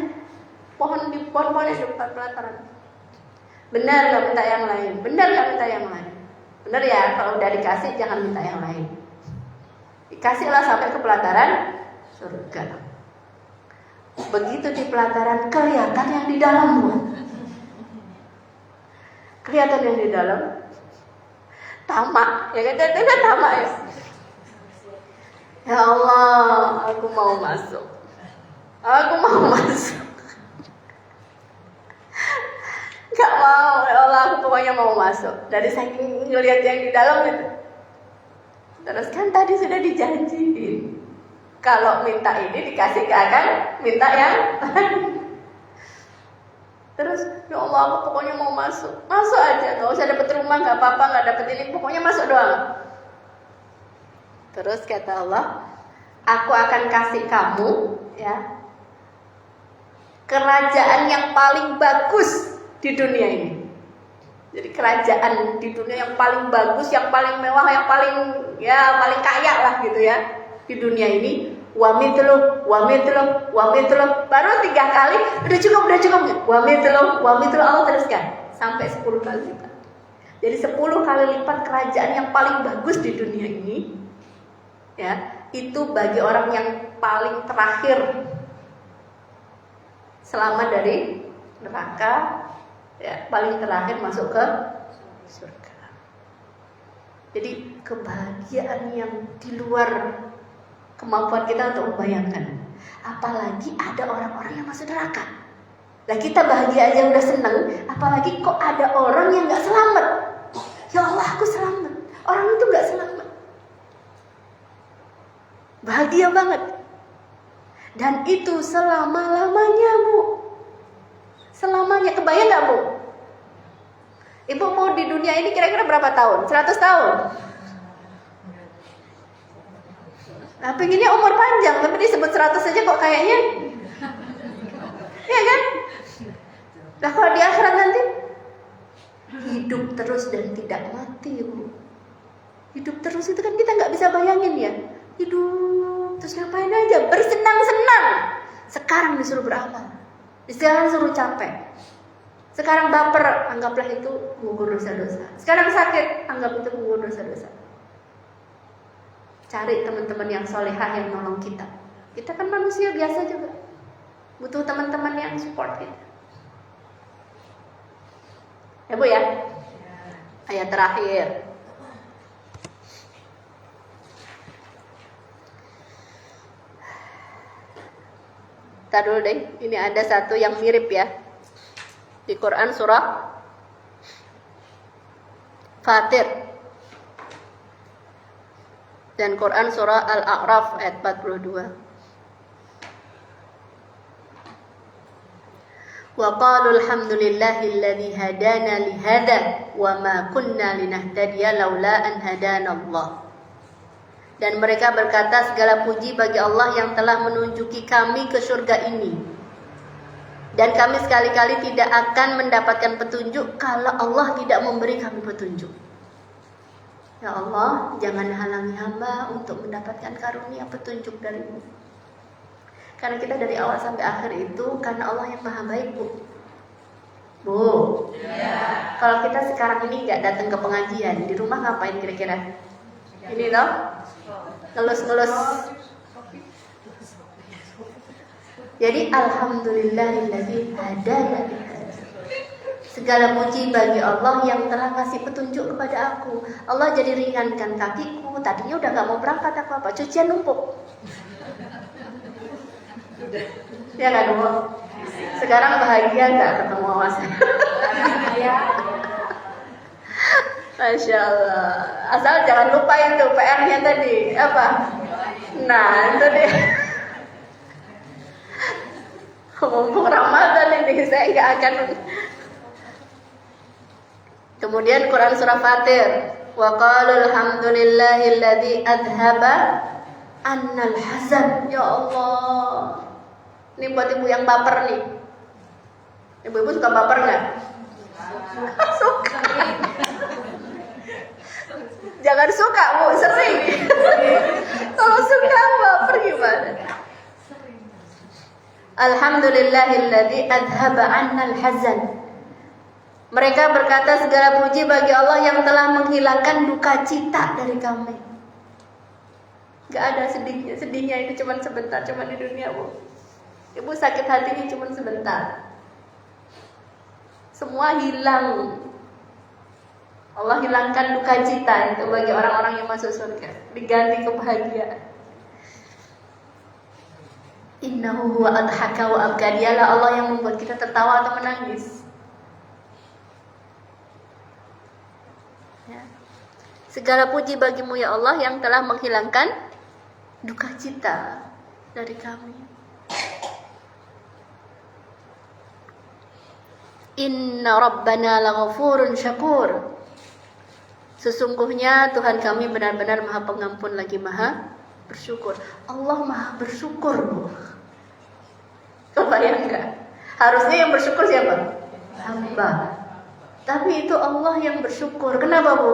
Pohon-pohonnya di pelataran. Benar gak minta yang lain? Benar gak minta yang lain? Benar ya, kalau udah dikasih jangan minta yang lain. Dikasihlah sampai ke pelataran surga. Begitu di pelataran, kelihatan yang di dalam. Kelihatan yang di dalam. Tamak, ya kan? Tidak tamak ya. Ya Allah, aku mau masuk. Aku mau masuk. Gak mau, ya Allah, aku pokoknya mau masuk. Dari saking ngeliat yang di dalam itu. Terus kan tadi sudah dijanjiin, kalau minta ini dikasih akan minta yang terus, ya Allah, aku pokoknya mau masuk. Masuk aja, gak usah dapet rumah, gak apa-apa, gak dapet ini, pokoknya masuk doang. Terus kata Allah, aku akan kasih kamu ya kerajaan yang paling bagus di dunia ini. Jadi kerajaan di dunia yang paling bagus, yang paling mewah, yang paling kaya lah gitu ya di dunia ini. Wa mithlu, baru 3 kali udah cukup. Wa mithlu Allah teruskan sampai 10 kali lipat. Jadi 10 kali lipat kerajaan yang paling bagus di dunia ini. Ya, itu bagi orang yang paling terakhir selamat dari neraka, ya, paling terakhir masuk ke surga. Jadi kebahagiaan yang di luar kemampuan kita untuk membayangkan. Apalagi ada orang-orang yang masuk neraka. Lah kita bahagia aja udah seneng, apalagi kok ada orang yang gak selamat. Ya Allah, aku selamat. Orang itu gak selamat. Bahagia banget. Dan itu selama-lamanya, Bu. Selamanya. Kebayang gak, Bu? Ibu mau di dunia ini kira-kira berapa tahun? 100 tahun? Nah, pengennya umur panjang, tapi disebut 100 saja kok kayaknya. Iya kan? Nah, kalau di akhirat nanti hidup terus dan tidak mati, Bu. Hidup terus itu kan kita nggak bisa bayangin ya. Hidup terus ngapain aja? Bersenang-senang. Sekarang disuruh beramal. Sekarang suruh capek. Sekarang baper, anggaplah itu gugur dosa-dosa. Sekarang sakit, anggap itu gugur dosa-dosa. Cari teman-teman yang solehah yang nolong kita. Kita kan manusia biasa juga, butuh teman-teman yang support kita. Ya Bu ya. Ayat terakhir. Ntar dulu deh, ini ada satu yang mirip ya. Di Quran surah Fatir dan Quran surah Al-A'raf ayat 42. Wa qalu alhamdulillahilladzi hadana li hadza wa ma kunna linahtadiya laula an hadana Allah. Dan mereka berkata, segala puji bagi Allah yang telah menunjuki kami ke surga ini. Dan kami sekali-kali tidak akan mendapatkan petunjuk kalau Allah tidak memberi kami petunjuk. Ya Allah, jangan halangi hamba untuk mendapatkan karunia petunjuk dari-Mu. Karena kita dari awal sampai akhir itu karena Allah yang maha baik, Bu. Bu, ya. Kalau kita sekarang ini nggak datang ke pengajian, di rumah ngapain kira-kira? Ini loh, ngelus-ngelus. Jadi alhamdulillahilladzi hadana. Segala puji bagi Allah yang telah ngasih petunjuk kepada aku. Allah jadi ringankan kakiku. Tadinya udah gak mau berangkat apa-apa, cucian numpuk. Ya kan, Bu? Sekarang bahagia gak ketemu sama saya? Masya Allah. Asal jangan lupa itu PR-nya tadi. Apa? Nah, itu dia. Mumpung Ramadan ini saya nggak akan. Kemudian Quran surah Fatir, wa qalu alhamdulillahilladzi adhaba annal hazan. Ya Allah, ini buat ibu yang baper nih. Ibu-ibu suka baper nggak? Suka. Jangan suka, Bu, sering. Kalau suka baper gimana? Alhamdulillahilladzi adhaba 'annal hazan. Mereka berkata, segala puji bagi Allah yang telah menghilangkan duka cita dari kami. Gak ada sedihnya. Sedihnya itu cuma sebentar, cuma di dunia, Bu. Ibu sakit hatinya cuma sebentar. Semua hilang. Allah hilangkan duka cita itu bagi orang-orang yang masuk surga, diganti kebahagiaan. Innahu huwa adhaka wa abka. Dialah Allah yang membuat kita tertawa atau menangis. Ya. Segala puji bagimu ya Allah yang telah menghilangkan duka cita dari kami. Inna rabbana laghafurun syakur. Sesungguhnya Tuhan kami benar-benar maha pengampun lagi maha bersyukur. Allah maha bersyukur, Bu. Kebayang enggak? Harusnya yang bersyukur siapa? Hamba. Tapi itu Allah yang bersyukur. Kenapa, Bu?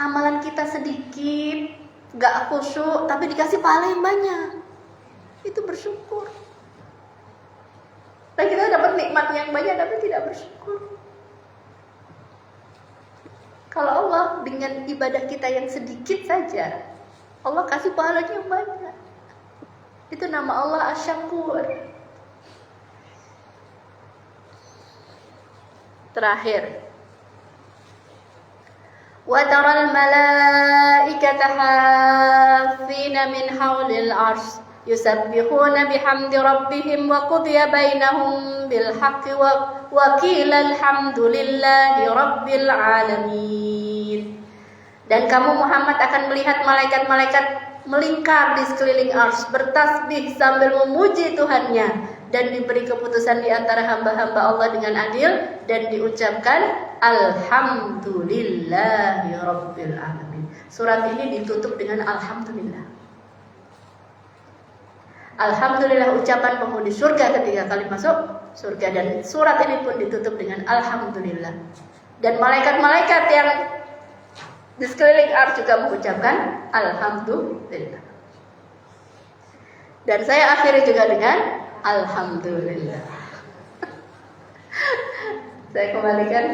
Amalan kita sedikit, gak khusyuk, tapi dikasih pahala yang banyak. Itu bersyukur. Dan kita dapat nikmat yang banyak, tapi tidak bersyukur. Kalau Allah dengan ibadah kita yang sedikit saja, Allah kasih pahalanya yang banyak. Itu nama Allah Asy-Syakur. terakhir. Wa taral malaikata hafina min haulil arsy yusabbihuna bihamdi rabbihim wa qudiya bainahum bil haqqi wa qila alhamdulillahi rabbil alamin. Dan kamu Muhammad akan melihat malaikat-malaikat melingkar di sekeliling arsy bertasbih sambil memuji Tuhannya, dan diberi keputusan di antara hamba-hamba Allah dengan adil, dan diucapkan alhamdulillahi rabbil alamin. Surat ini ditutup dengan alhamdulillah. Alhamdulillah ucapan penghuni surga ketika kali masuk surga, dan surat ini pun ditutup dengan alhamdulillah. Dan malaikat-malaikat yang di sekeliling arsy juga mengucapkan alhamdulillah. Dan saya akhiri juga dengan alhamdulillah. Saya kembalikan